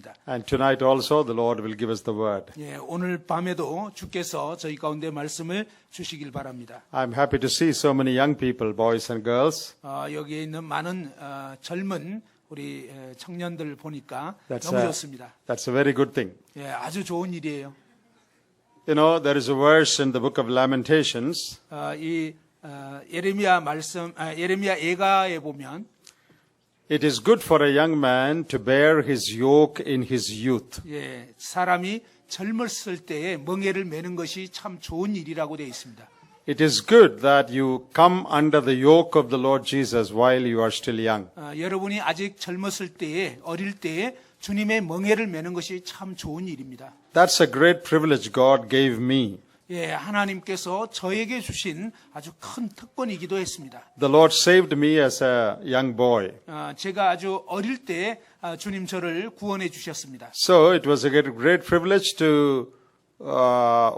있습니다. And tonight also the Lord will give us the word. 예, 오늘 밤에도 주께서 저희 가운데 말씀을 주시길 바랍니다. I'm happy to see so many young people, boys and girls. 여기에 있는 많은 젊은 우리 청년들 보니까 That's 너무 a- 좋습니다. That's a very good thing. 예, 아주 좋은 일이에요. You know, there is a verse in the book of Lamentations. 예레미야 예가에 보면 It is good for a young man to bear his yoke in his youth. 예, 사람이 젊었을 때에 멍에를 매는 것이 참 좋은 일이라고 되어 있습니다. It is good that you come under the yoke of the Lord Jesus while you are still young. 여러분이 아직 젊었을 때에 어릴 때에 주님의 멍에를 매는 것이 참 좋은 일입니다. That's a great privilege God gave me. 예, 하나님께서 저에게 주신 아주 큰 특권이기도 했습니다. The Lord saved me as a young boy. 제가 아주 어릴 때 주님 저를 구원해 주셨습니다. So it was a great privilege to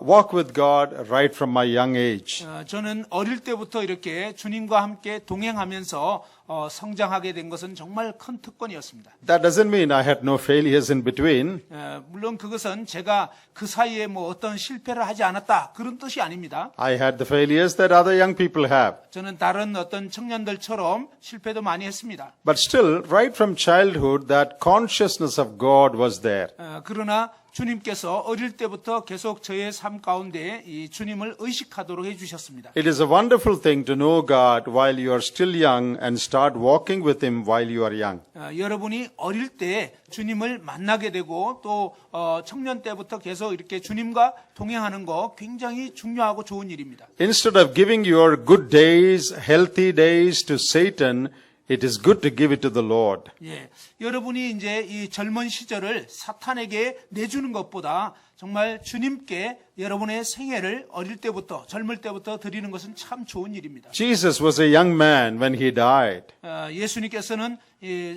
walk with God right from my young age. 저는 어릴 때부터 이렇게 주님과 함께 동행하면서 성장하게 된 것은 정말 큰 특권이었습니다. That doesn't mean I had no failures in between. 물론 그것은 제가 그 사이에 뭐 어떤 실패를 하지 않았다 그런 뜻이 아닙니다. I had the failures that other young people have. 저는 다른 어떤 청년들처럼 실패도 많이 했습니다. But still, right from childhood, that consciousness of God was there. 그러나 주님께서 어릴 때부터 계속 저의 삶 가운데 이 주님을 의식하도록 해주셨습니다. It is a wonderful thing to know God while you are still young and start walking with Him while you are young. 여러분이 어릴 때 주님을 만나게 되고 또 청년 때부터 계속 이렇게 주님과 동행하는 거 굉장히 중요하고 좋은 일입니다. Instead of giving your good days, healthy days to Satan, it is good to give it to the Lord. 예, 여러분이 이제 이 젊은 시절을 사탄에게 내주는 것보다 정말 주님께 여러분의 생애를 어릴 때부터 젊을 때부터 드리는 것은 참 좋은 일입니다. Jesus was a young man when He died. 예수님께서는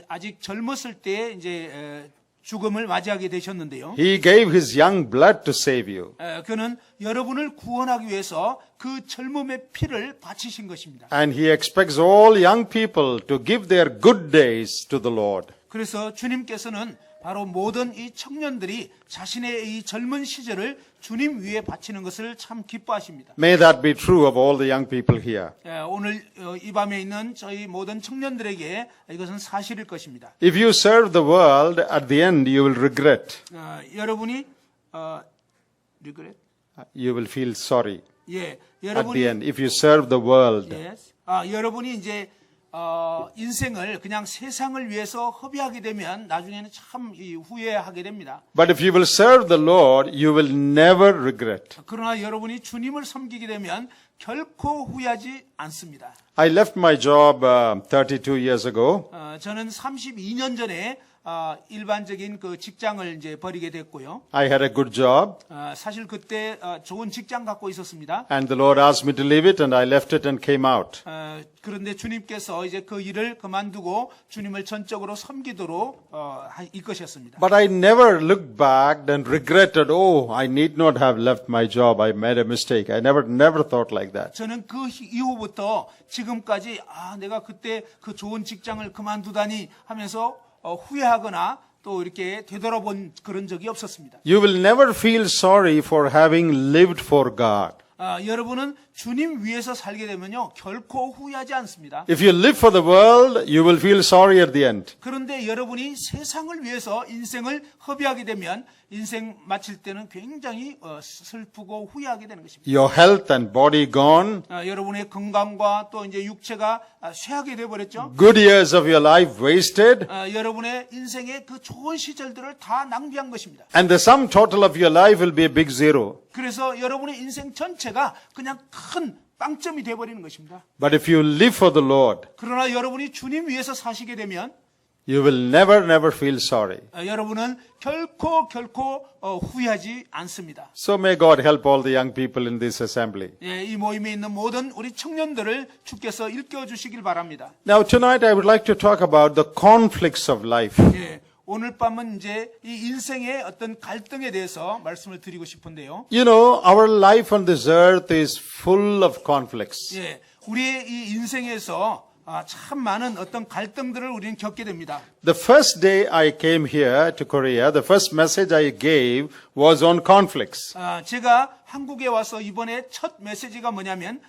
아직 젊었을 때 이제 죽음을 맞이하게 되셨는데요. He gave His young blood to save you. 그는 여러분을 구원하기 위해서 그 젊음의 피를 바치신 것입니다. And He expects all young people to give their good days to the Lord. 그래서 주님께서는 바로 모든 이 청년들이 자신의 이 젊은 시절을 주님 위에 바치는 것을 참 기뻐하십니다. May that be true of all the young people here. 오늘 이 밤에 있는 저희 모든 청년들에게 이것은 사실일 것입니다. If you serve the world, at the end you will regret. 여러분이 regret? You will feel sorry 예, at the 여러분이 end if you serve the world. yes. 여러분이 이제 인생을 그냥 세상을 위해서 허비하게 되면 나중에는 참 후회하게 됩니다. But if you will serve the Lord, you will never regret. 그러나 여러분이 주님을 섬기게 되면 결코 후회하지 않습니다. I left my job 32 years ago. 저는 32년 전에 일반적인 그 직장을 이제 버리게 됐고요. I had a good job, 사실 그때 좋은 직장 갖고 있었습니다. and the Lord asked me to leave it, and I left it and came out. 그런데 주님께서 이제 그 일을 그만두고 주님을 전적으로 섬기도록 이끄셨습니다. But I never looked back and regretted, oh, I need not have left my job. I made a mistake. I never thought like that. 저는 그 이후부터 지금까지 내가 그때 그 좋은 직장을 그만두다니 하면서 후회하거나 또 이렇게 되돌아본 그런 적이 없었습니다. You will never feel sorry for having lived for God. 여러분은 주님 위해서 살게 되면요 결코 후회하지 않습니다. If you live for the world, you will feel sorry at the end. 그런데 여러분이 세상을 위해서 인생을 허비하게 되면 인생 마칠 때는 굉장히 슬프고 후회하게 되는 것입니다. Your health and body gone. 여러분의 건강과 또 이제 육체가 쇠하게 돼 버렸죠. Good years of your life wasted. 여러분의 인생의 그 좋은 시절들을 다 낭비한 것입니다. And the sum total of your life will be a big zero. 그래서 여러분의 인생 전체가 그냥 큰 빵점이 돼 버리는 것입니다. But if you live for the Lord, 그러나 여러분이 주님 위해서 사시게 되면 you will never feel sorry. 여러분은 결코 후회하지 않습니다. So may God help all the young people in this assembly. 이 모임에 있는 모든 우리 청년들을 주께서 일깨워 주시길 바랍니다. Now tonight I would like to talk about the conflicts of life. 오늘 밤은 이제 이 인생의 어떤 갈등에 대해서 말씀을 드리고 싶은데요. You know, our life on this earth is full of conflicts. 우리의 이 인생에서 참 많은 어떤 갈등들을 우리는 겪게 됩니다. The first day I came here to Korea, the first message I gave was on conflicts. 제가 한국에 와서 이번에 첫 메시지가 뭐냐면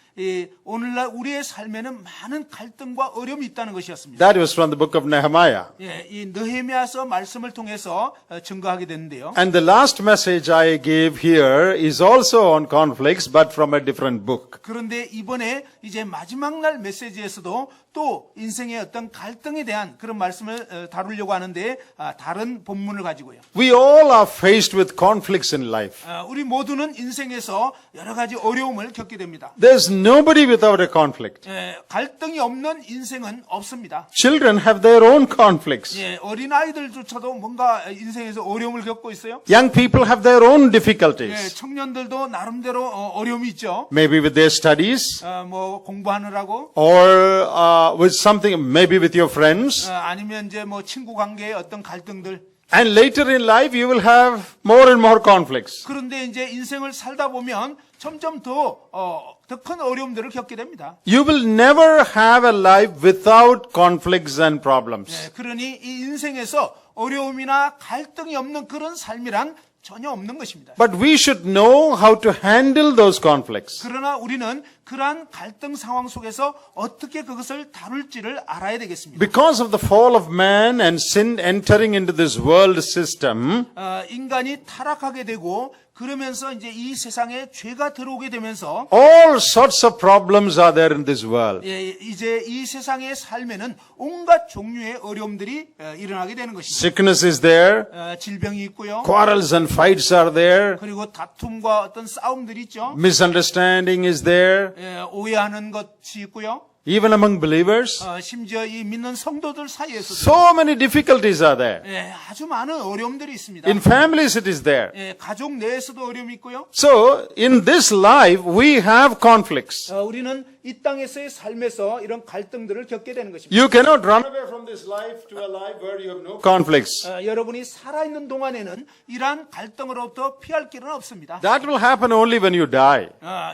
오늘날 우리의 삶에는 많은 갈등과 어려움이 있다는 것이었습니다. That was from the book of Nehemiah. 이 느헤미야서 말씀을 통해서 증거하게 됐는데요. And the last message I gave here is also on conflicts, but from a different book. 그런데 이번에 이제 마지막 날 메시지에서도 또 인생의 어떤 갈등에 대한 그런 말씀을 다루려고 하는데 다른 본문을 가지고요. We all are faced with conflicts in life. 우리 모두는 인생에서 여러 가지 어려움을 겪게 됩니다. There's nobody without a conflict. 갈등이 없는 인생은 없습니다. Children have their own conflicts. 어린아이들조차도 뭔가 인생에서 어려움을 겪고 있어요. Young people have their own difficulties. 청년들도 나름대로 어려움이 있죠. Maybe with their studies, 뭐 공부하느라고 or with something, maybe with your friends. 아니면 이제 뭐 친구 관계의 어떤 갈등들. And later in life, you will have more and more conflicts. 그런데 이제 인생을 살다 보면 점점 더 큰 어려움들을 겪게 됩니다. You will never have a life without conflicts and problems. 그러니 이 인생에서 어려움이나 갈등이 없는 그런 삶이란 전혀 없는 것입니다. But we should know how to handle those conflicts. 그러나 우리는 그러한 갈등 상황 속에서 어떻게 그것을 다룰지를 알아야 되겠습니다. Because of the fall of man and sin entering into this world system, 인간이 타락하게 되고 그러면서 이제 이 세상에 죄가 들어오게 되면서 all sorts of problems are there in this world. 이제 이 세상의 삶에는 온갖 종류의 어려움들이 일어나게 되는 것입니다. Sickness is there, 질병이 있고요. quarrels and fights are there, 그리고 다툼과 어떤 싸움들이 있죠. misunderstanding is there, 오해하는 것이 있고요. even among believers. 심지어 이 믿는 성도들 사이에서도 So many difficulties are there. 아주 많은 어려움들이 있습니다. In families it is there. 가족 내에서도 어려움이 있고요. So, in this life, we have conflicts. 우리는 이 땅에서의 삶에서 이런 갈등들을 겪게 되는 것입니다. You cannot run away from this life to a life where you have no conflicts. 여러분이 살아있는 동안에는 이러한 갈등으로부터 피할 길은 없습니다. That will happen only when you die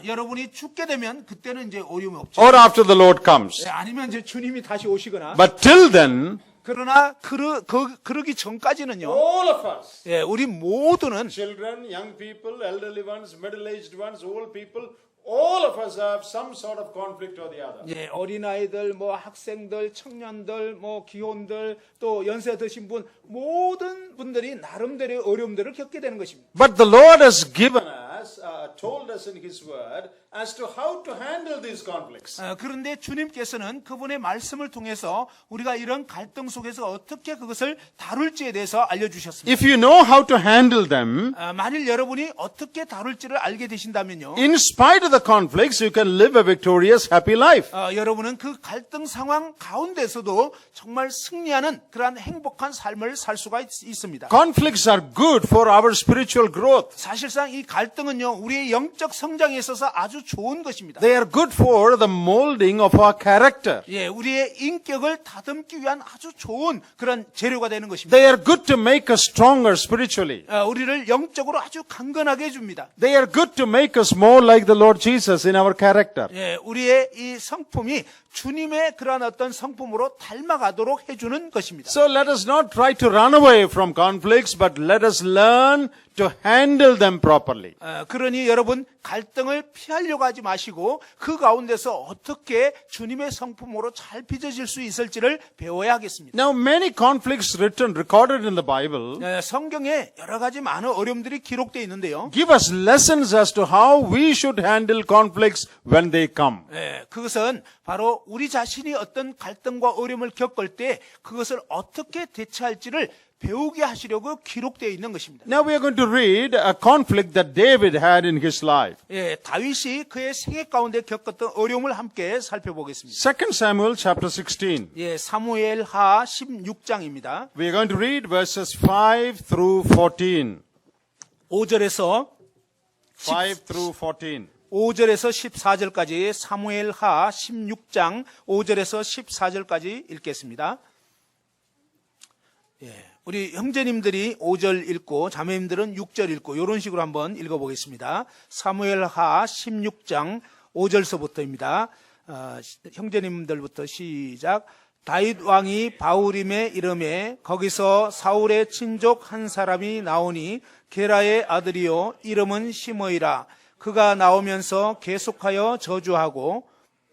여러분이 죽게 되면 그때는 이제 어려움이 없죠. or after the Lord comes. 아니면 이제 주님이 다시 오시거나. But till then, 그러나 그러기 전까지는요. all of us, 우리 모두는 children, young people, elderly ones, middle-aged ones, old people, all of us have some sort of conflict or the other. 어린아이들, 뭐 학생들, 청년들, 뭐 기혼들, 또 연세 드신 분, 모든 분들이 나름대로의 어려움들을 겪게 되는 것입니다. But the Lord has given us, told us in His Word, as to how to handle these conflicts. 그런데 주님께서는 그분의 말씀을 통해서 우리가 이런 갈등 속에서 어떻게 그것을 다룰지에 대해서 알려주셨습니다. If you know how to handle them, 만일 여러분이 어떻게 다룰지를 알게 되신다면요. in spite of the conflicts, you can live a victorious, happy life. 여러분은 그 갈등 상황 가운데서도 정말 승리하는 그러한 행복한 삶을 살 수가 있습니다. Conflicts are good for our spiritual growth. 사실상 이 갈등은요, 우리의 영적 성장에 있어서 아주 좋은 것입니다. They are good for the molding of our character. 우리의 인격을 다듬기 위한 아주 좋은 그런 재료가 되는 것입니다. They are good to make us stronger spiritually. 우리를 영적으로 아주 강건하게 해줍니다. They are good to make us more like the Lord Jesus in our character. 우리의 이 성품이 주님의 그러한 어떤 성품으로 닮아가도록 해주는 것입니다. So let us not try to run away from conflicts, but let us learn to handle them properly. 그러니 여러분 갈등을 피하려고 하지 마시고 그 가운데서 어떻게 주님의 성품으로 잘 빚어질 수 있을지를 배워야 하겠습니다. Now many conflicts recorded in the Bible 성경에 여러 가지 많은 어려움들이 기록되어 있는데요. give us lessons as to how we should handle conflicts when they come. 그것은 바로 우리 자신이 어떤 갈등과 어려움을 겪을 때 그것을 어떻게 대처할지를 배우게 하시려고 기록되어 있는 것입니다. Now we are going to read a conflict that David had in his life. 다윗이 그의 생애 가운데 겪었던 어려움을 함께 살펴보겠습니다. 2 Samuel chapter 16. 사무엘하 16장입니다. We are going to read verses 5 through 14. 5절에서 5 through 14. 5절에서 14절까지 사무엘하 16장 5절에서 14절까지 읽겠습니다. 우리 형제님들이 5절 읽고 자매님들은 6절 읽고 이런 식으로 한번 읽어보겠습니다. 사무엘하 16장 5절서부터입니다. 형제님들부터 시작. 다윗 왕이 바후림에 이름에 거기서 사울의 친족 한 사람이 나오니 게라의 아들이요 이름은 시므이라. 그가 나오면서 계속하여 저주하고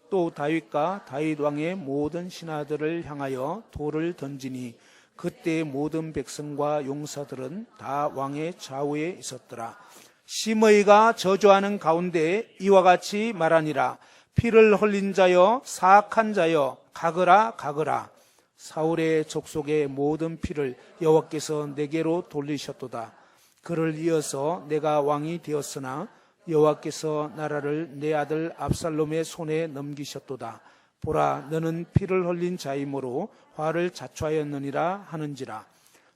또 다윗과 다윗 왕의 모든 신하들을 향하여 돌을 던지니 그때 모든 백성과 용사들은 다 왕의 좌우에 있었더라. 시므이가 저주하는 가운데 이와 같이 말하니라. 피를 흘린 자여 사악한 자여 가거라 가거라. 사울의 족속의 모든 피를 여호와께서 내게로 돌리셨도다. 그를 이어서 내가 왕이 되었으나 여호와께서 나라를 내 아들 압살롬의 손에 넘기셨도다. 보라, 너는 피를 흘린 자이므로 화를 자초하였느니라 하는지라.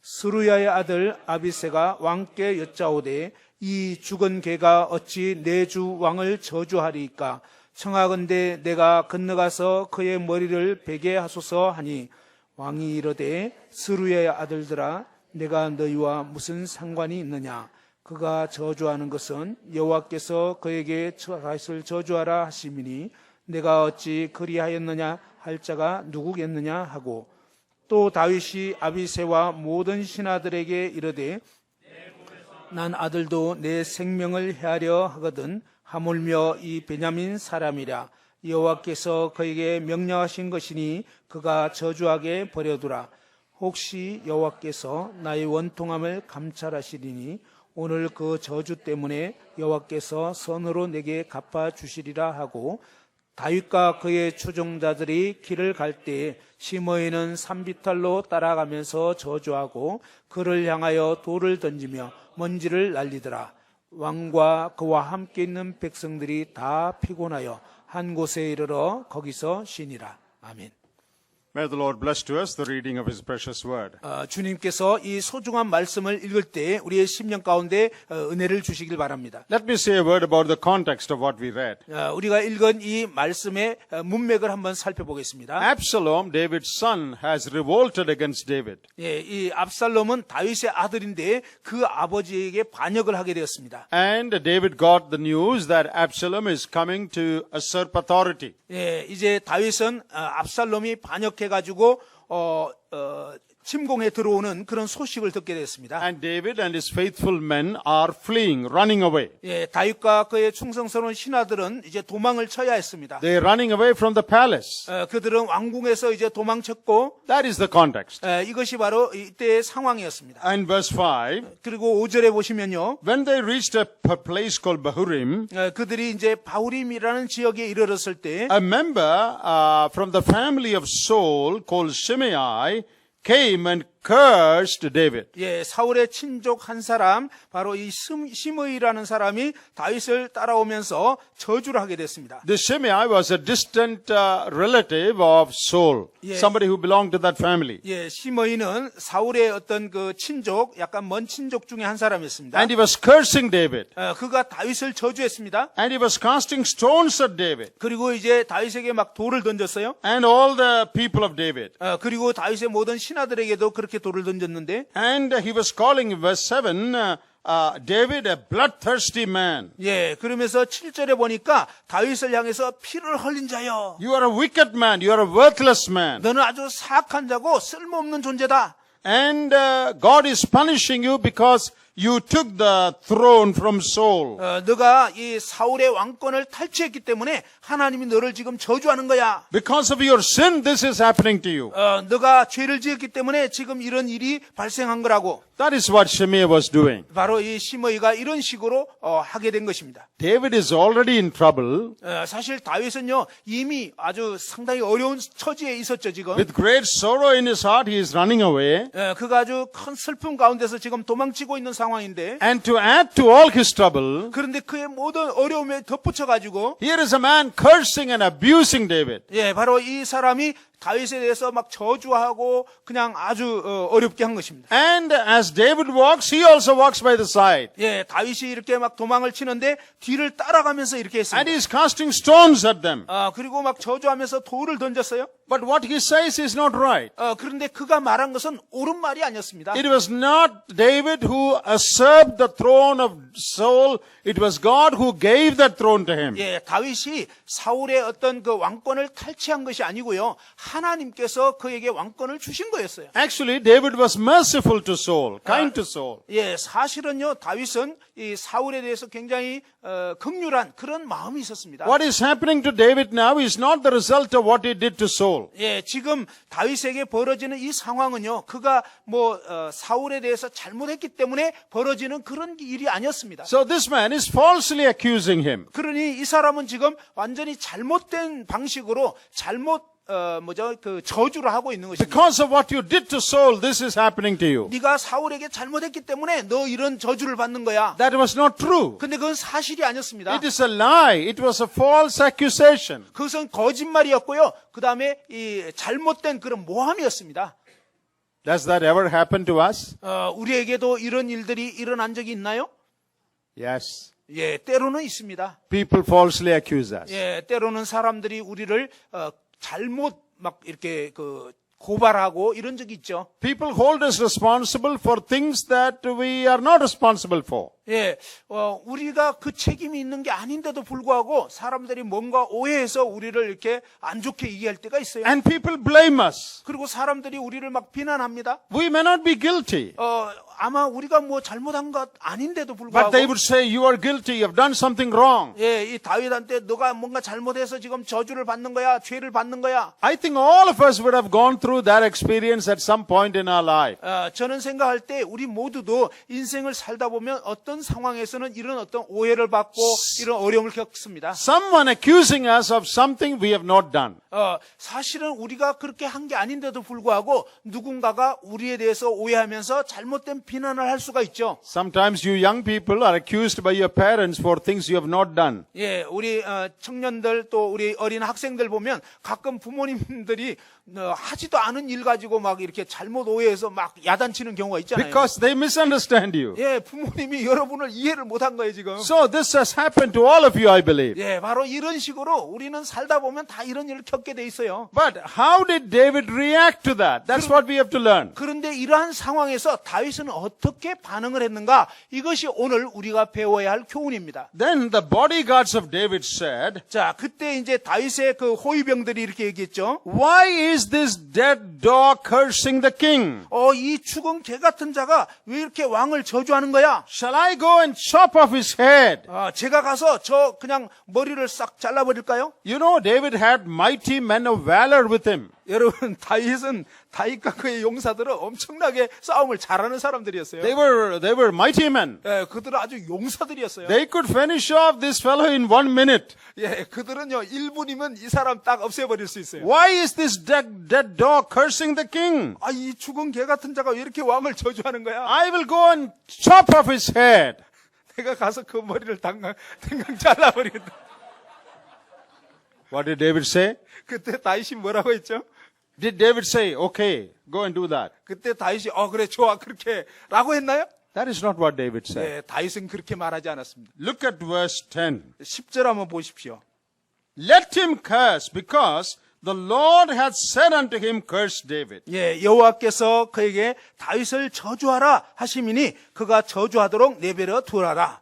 스루야의 아들 아비새가 왕께 여짜오되 이 죽은 개가 어찌 내 주 왕을 저주하리이까? 청하건대 내가 건너가서 그의 머리를 베게 하소서 하니 왕이 이르되 스루야의 아들들아 내가 너희와 무슨 상관이 있느냐? 그가 저주하는 것은 여호와께서 그에게 다윗을 저주하라 하심이니 내가 어찌 그리하였느냐 할 자가 누구겠느냐 하고 또 다윗이 아비새와 모든 신하들에게 이르되 난 아들도 내 생명을 헤아려 하거든 하물며 이 베냐민 사람이라. 여호와께서 그에게 명령하신 것이니 그가 저주하게 버려두라. 혹시 여호와께서 나의 원통함을 감찰하시리니 오늘 그 저주 때문에 여호와께서 선으로 내게 갚아주시리라 하고 다윗과 그의 추종자들이 길을 갈 때 시므이는 산비탈로 따라가면서 저주하고 그를 향하여 돌을 던지며 먼지를 날리더라. 왕과 그와 함께 있는 백성들이 다 피곤하여 한 곳에 이르러 거기서 쉬니라. 아멘. May the Lord bless to us the reading of His precious word. 주님께서 이 소중한 말씀을 읽을 때 우리의 심령 가운데 은혜를 주시길 바랍니다. Let me say a word about the context of what we read. 우리가 읽은 이 말씀의 문맥을 한번 살펴보겠습니다. Absalom, David's son, has revolted against David. 예, 이 압살롬은 다윗의 아들인데 그 아버지에게 반역을 하게 되었습니다. And David got the news that Absalom is coming to usurp authority. 예, 이제 다윗은 압살롬이 반역해가지고 침공에 들어오는 그런 소식을 듣게 됐습니다. And David and his faithful men are fleeing, running away. 예, 다윗과 그의 충성스러운 신하들은 이제 도망을 쳐야 했습니다. They are running away from the palace. 그들은 왕궁에서 이제 도망쳤고, That is the context. 이것이 바로 이때의 상황이었습니다. And verse 5, 그리고 5절에 보시면요, when they reached a place called Bahurim, 그들이 이제 바후림이라는 지역에 이르렀을 때, a member from the family of Saul called Shimei came and cursed David. 예, 사울의 친족 한 사람, 바로 이 시므이라는 사람이 다윗을 따라오면서 저주를 하게 됐습니다. This Shimei was a distant relative of Saul, Yeah. somebody who belonged to that family. 예, 시므이는 사울의 어떤 그 친족, 약간 먼 친족 중에 한 사람이었습니다. And he was cursing David. 그가 다윗을 저주했습니다. And he was casting stones at David. 그리고 이제 다윗에게 막 돌을 던졌어요. And all the people of David. 그리고 다윗의 모든 신하들에게도 그렇게 돌을 던졌는데, And he was calling in verse 7, David a bloodthirsty man. 예, 그러면서 7절에 보니까 다윗을 향해서 피를 흘린 자여. You are a wicked man. You are a worthless man. 너는 아주 사악한 자고 쓸모없는 존재다. And God is punishing you because you took the throne from Saul. 너가 이 사울의 왕권을 탈취했기 때문에 하나님이 너를 지금 저주하는 거야. Because of your sin, this is happening to you. 너가 죄를 지었기 때문에 지금 이런 일이 발생한 거라고. That is what Shimei was doing. 바로 이 시므이가 이런 식으로 하게 된 것입니다. David is already in trouble. 사실 다윗은요 이미 아주 상당히 어려운 처지에 있었죠 지금. With great sorrow in his heart, he is running away. 그가 아주 큰 슬픔 가운데서 지금 도망치고 있는 상황인데. And to add to all his trouble, 그런데 그의 모든 어려움에 덧붙여 가지고 here is a man cursing and abusing David. 예, 바로 이 사람이 다윗에 대해서 막 저주하고 그냥 아주 어렵게 한 것입니다. And as David walks, he also walks by the side. 예, 다윗이 이렇게 막 도망을 치는데 뒤를 따라가면서 이렇게 And 했습니다. he's casting stones at them. 그리고 막 저주하면서 돌을 던졌어요. But what he says is not right. 그런데 그가 말한 것은 옳은 말이 아니었습니다. It was not David who usurped the throne of Saul. It was God who gave that throne to him. 예, 다윗이 사울의 어떤 그 왕권을 탈취한 것이 아니고요. 하나님께서 그에게 왕권을 주신 거였어요. Actually, David was merciful to Saul, kind to Saul. 예, 사실은요, 다윗은 이 사울에 대해서 굉장히 긍휼한 그런 마음이 있었습니다. What is happening to David now is not the result of what he did to Saul. 예, 지금 다윗에게 벌어지는 이 상황은요, 그가 사울에 대해서 잘못했기 때문에 벌어지는 그런 일이 아니었습니다. So this man is falsely accusing him. 그러니 이 사람은 지금 완전히 잘못된 방식으로 그 저주를 하고 있는 것입니다. Because of what you did to Saul, this is happening to you. 네가 사울에게 잘못했기 때문에 너 이런 저주를 받는 거야. That was not true. 근데 그건 사실이 아니었습니다. It is a lie. It was a false accusation. 그것은 거짓말이었고요. 그 다음에 이 잘못된 그런 모함이었습니다. Does that ever happen to us? 우리에게도 이런 일들이 일어난 적이 있나요? Yes. 예, 때로는 있습니다. People falsely accuse us. 예, 때로는 사람들이 우리를 잘못 막 이렇게 고발하고 이런 적이 있죠. People hold us responsible for things that we are not responsible for. 예, 우리가 그 책임이 있는 게 아닌데도 불구하고 사람들이 뭔가 오해해서 우리를 이렇게 안 좋게 얘기할 때가 있어요. And people blame us. 그리고 사람들이 우리를 막 비난합니다. We may not be guilty. 아마 우리가 뭐 잘못한 것 아닌데도 But 불구하고 they would say, you are guilty, you have done something wrong. 예, 이 다윗한테 너가 뭔가 잘못해서 지금 저주를 받는 거야, 죄를 받는 거야. I think all of us would have gone through that experience at some point in our life. 저는 생각할 때 우리 모두도 인생을 살다 보면 어떤 상황에서는 이런 어떤 오해를 받고 이런 어려움을 겪습니다. Someone accusing us of something we have not done. 사실은 우리가 그렇게 한 게 아닌데도 불구하고 누군가가 우리에 대해서 오해하면서 잘못된 비난을 할 수가 있죠. Sometimes you young people are accused by your parents for things you have not done. 예, 우리 청년들 또 우리 어린 학생들 보면 가끔 부모님들이 하지도 않은 일 가지고 막 이렇게 잘못 오해해서 막 야단치는 경우가 있잖아요. Because they misunderstand you. 예, 부모님이 여러분을 이해를 못한 거예요, 지금. So this has happened to all of you, I believe. 예, 바로 이런 식으로 우리는 살다 보면 다 이런 일을 겪게 돼 있어요. But how did David react to that? That's what we have to learn. 그런데 이러한 상황에서 다윗은 어떻게 반응을 했는가? 이것이 오늘 우리가 배워야 할 교훈입니다. Then the bodyguards of David said, 자, 그때 이제 다윗의 그 호위병들이 이렇게 얘기했죠. why is this dead dog cursing the king? 이 죽은 개 같은 자가 왜 이렇게 왕을 저주하는 거야? Shall I go and chop off his head? 제가 가서 저 그냥 머리를 싹 잘라버릴까요? You know, David had mighty men of valor with him. 여러분, 다윗과 그의 용사들은 엄청나게 싸움을 잘하는 사람들이었어요. They were mighty men. 예, 그들은 아주 용사들이었어요. They could finish off this fellow in 1 minute. 예, 그들은요, 1분이면 이 사람 딱 없애버릴 수 있어요. Why is this dead dog cursing the king? 이 죽은 개 같은 자가 왜 이렇게 왕을 저주하는 거야? I will go and chop off his head. 내가 가서 그 머리를 당강 잘라버리겠다. What did David say? 그때 다윗이 뭐라고 했죠? Did David say, okay, go and do that? 그때 다윗이 그래 좋아 그렇게 라고 했나요? That is not what David said. 네, 다윗은 그렇게 말하지 않았습니다. Look at verse 10. 10절 한번 보십시오. Let him curse because the Lord hath said unto him, curse David. 예, 여호와께서 그에게 다윗을 저주하라 하시미니 그가 저주하도록 내버려 두라라.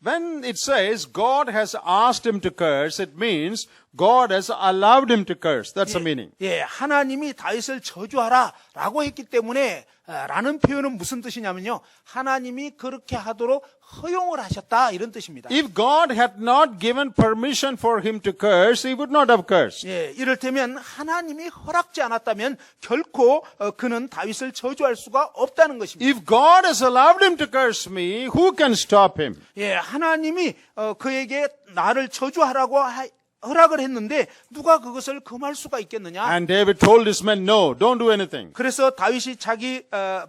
When it says God has asked him to curse, it means God has allowed him to curse. That's the meaning. 예, 하나님이 다윗을 저주하라라고 했기 때문에 라는 표현은 무슨 뜻이냐면요. 하나님이 그렇게 하도록 허용을 하셨다 이런 뜻입니다. If God had not given permission for him to curse, he would not have cursed. 예, 이를테면 하나님이 허락지 않았다면 결코 그는 다윗을 저주할 수가 없다는 것입니다. If God has allowed him to curse me, who can stop him? 예, 하나님이 그에게 나를 저주하라고 허락을 했는데 누가 그것을 금할 수가 있겠느냐? And David told his men, no, don't do anything. 그래서 다윗이 자기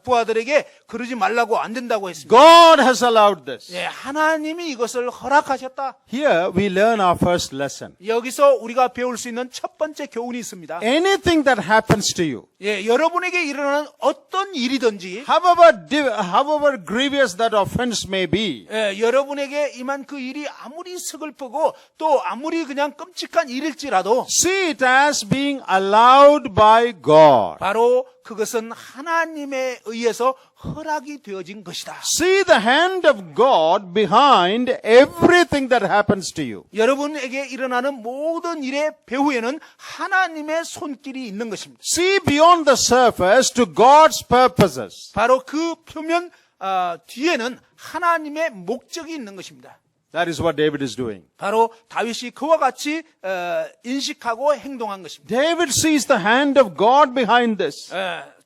부하들에게 그러지 말라고 안 된다고 했습니다. God has allowed this. 예, 하나님이 이것을 허락하셨다. Here we learn our first lesson. 여기서 우리가 배울 수 있는 첫 번째 교훈이 있습니다. Anything that happens to you, 예, 여러분에게 일어나는 어떤 일이든지 however grievous that offense may be, 예, 여러분에게 임한 그 일이 아무리 서글프고 또 아무리 그냥 끔찍한 일일지라도 see it as being allowed by God. 바로 그것은 하나님에 의해서 허락이 되어진 것이다. See the hand of God behind everything that happens to you. 여러분에게 일어나는 모든 일의 배후에는 하나님의 손길이 있는 것입니다. See beyond the surface to God's purposes. 바로 그 표면 뒤에는 하나님의 목적이 있는 것입니다. That is what David is doing. 바로 다윗이 그와 같이 인식하고 행동한 것입니다. David sees the hand of God behind this.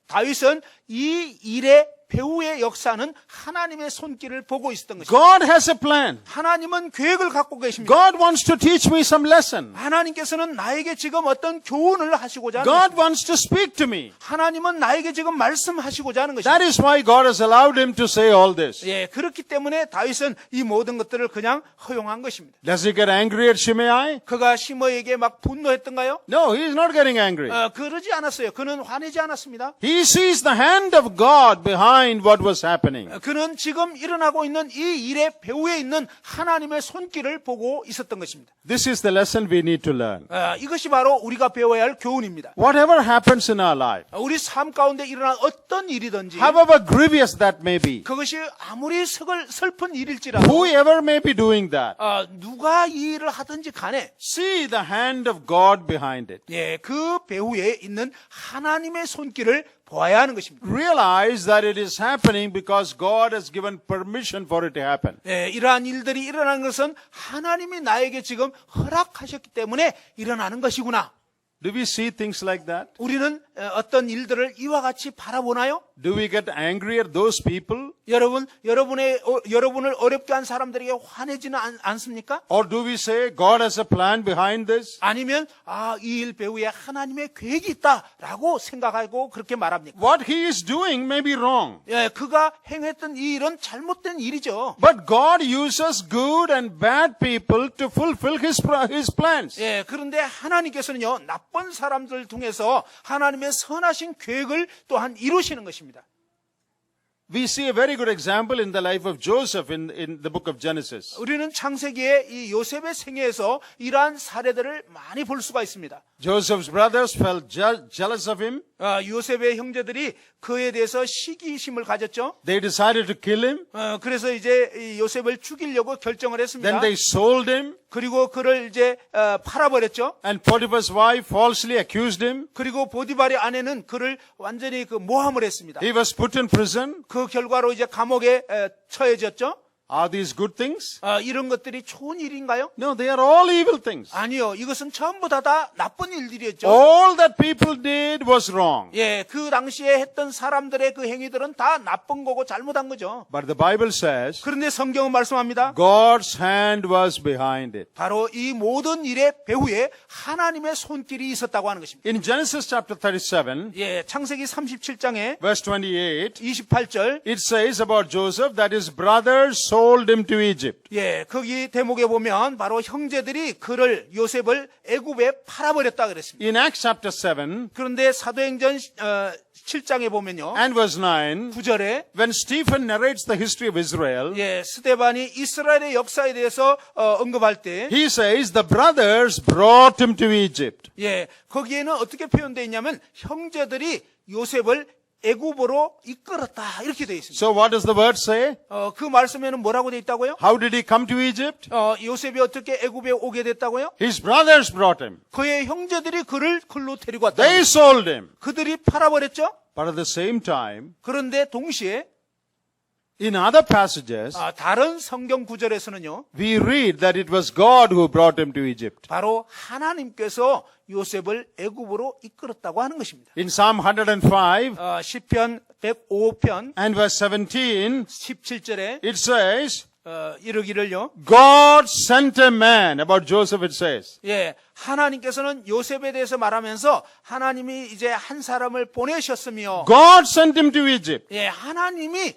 다윗은 이 일의 배후의 역사는 하나님의 손길을 보고 있었던 것입니다. God has a plan. 하나님은 계획을 갖고 계십니다. God wants to teach me some lesson. 하나님께서는 나에게 지금 어떤 교훈을 하시고자 하는 God 것입니다. wants to speak to me. 하나님은 나에게 지금 말씀하시고자 하는 것입니다. That is why God has allowed him to say all this. 예, 그렇기 때문에 다윗은 이 모든 것들을 그냥 허용한 것입니다. Does he get angry at Shimei? 그가 시므에게 막 분노했던가요? No, he is not getting angry. 그러지 않았어요. 그는 화내지 않았습니다. He sees the hand of God behind what was happening. 그는 지금 일어나고 있는 이 일의 배후에 있는 하나님의 손길을 보고 있었던 것입니다. This is the lesson we need to learn. 이것이 바로 우리가 배워야 할 교훈입니다. Whatever happens in our life, 우리 삶 가운데 일어난 어떤 일이든지 however grievous that may be, 그것이 아무리 슬픈 일일지라도 whoever may be doing that, 누가 이 일을 하든지 간에 see the hand of God behind it. 예, 그 배후에 있는 하나님의 손길을 보아야 하는 것입니다. Realize that it is happening because God has given permission for it to happen. 예, 이러한 일들이 일어나는 것은 하나님이 나에게 지금 허락하셨기 때문에 일어나는 것이구나. Do we see things like that? 우리는 어떤 일들을 이와 같이 바라보나요? Do we get angry at those people? 여러분을 어렵게 한 사람들에게 화내지는 않습니까? Or do we say God has a plan behind this? 아니면 이 일 배후에 하나님의 계획이 있다라고 생각하고 그렇게 말합니까? What he is doing may be wrong. 예, 그가 행했던 이 일은 잘못된 일이죠. But God uses good and bad people to fulfill his plans. 예, 그런데 하나님께서는요, 나쁜 사람들 통해서 하나님의 선하신 계획을 또한 이루시는 것입니다. We see a very good example in the life of Joseph in the book of Genesis. 우리는 창세기의 이 요셉의 생애에서 이러한 사례들을 많이 볼 수가 있습니다. Joseph's brothers felt jealous of him. 요셉의 형제들이 그에 대해서 시기심을 가졌죠. They decided to kill him. 그래서 이제 이 요셉을 죽이려고 결정을 했습니다. Then they sold him. 그리고 그를 이제 팔아버렸죠. And Potiphar's wife falsely accused him. 그리고 보디발의 아내는 그를 완전히 모함을 했습니다. He was put in prison. 그 결과로 이제 감옥에 처해졌죠. Are these good things? 이런 것들이 좋은 일인가요? No, they are all evil things. 아니요. 이것은 전부 다 나쁜 일들이었죠. All that people did was wrong. 예, 그 당시에 했던 사람들의 그 행위들은 다 나쁜 거고 잘못한 거죠. But the Bible says 그런데 성경은 말씀합니다. God's hand was behind it. 바로 이 모든 일의 배후에 하나님의 손길이 있었다고 하는 것입니다. In Genesis chapter 37, 예, 창세기 37장에 verse 28, 28절 it says about Joseph that his brothers sold him to Egypt. 예, 거기 대목에 보면 바로 형제들이 그를 요셉을 애굽에 팔아버렸다 그랬습니다. In Acts chapter 7 그런데 사도행전 7장에 보면요. and verse 9, 9절에 when Stephen narrates the history of Israel, 예, 스데반이 이스라엘의 역사에 대해서 언급할 때 he says the brothers brought him to Egypt. 예, 거기에는 어떻게 표현되어 있냐면 형제들이 요셉을 애굽으로 이끌었다 이렇게 되어 있습니다. So what does the word say? 그 말씀에는 뭐라고 되어 있다고요? How did he come to Egypt? 요셉이 어떻게 애굽에 오게 됐다고요? His brothers brought him. 그의 형제들이 그를 글로 데리고 왔다. They sold him. 그들이 팔아버렸죠? But at the same time, 그런데 동시에 in other passages, 다른 성경 구절에서는요. we read that it was God who brought him to Egypt. 바로 하나님께서 요셉을 애굽으로 이끌었다고 하는 것입니다. In Psalm 105 시편 105편 and verse 17, 17절에 it says, 이르기를요. God sent a man, about Joseph it says. 예, 하나님께서는 요셉에 대해서 말하면서 하나님이 이제 한 사람을 보내셨으며, God sent him to Egypt. 예, 하나님이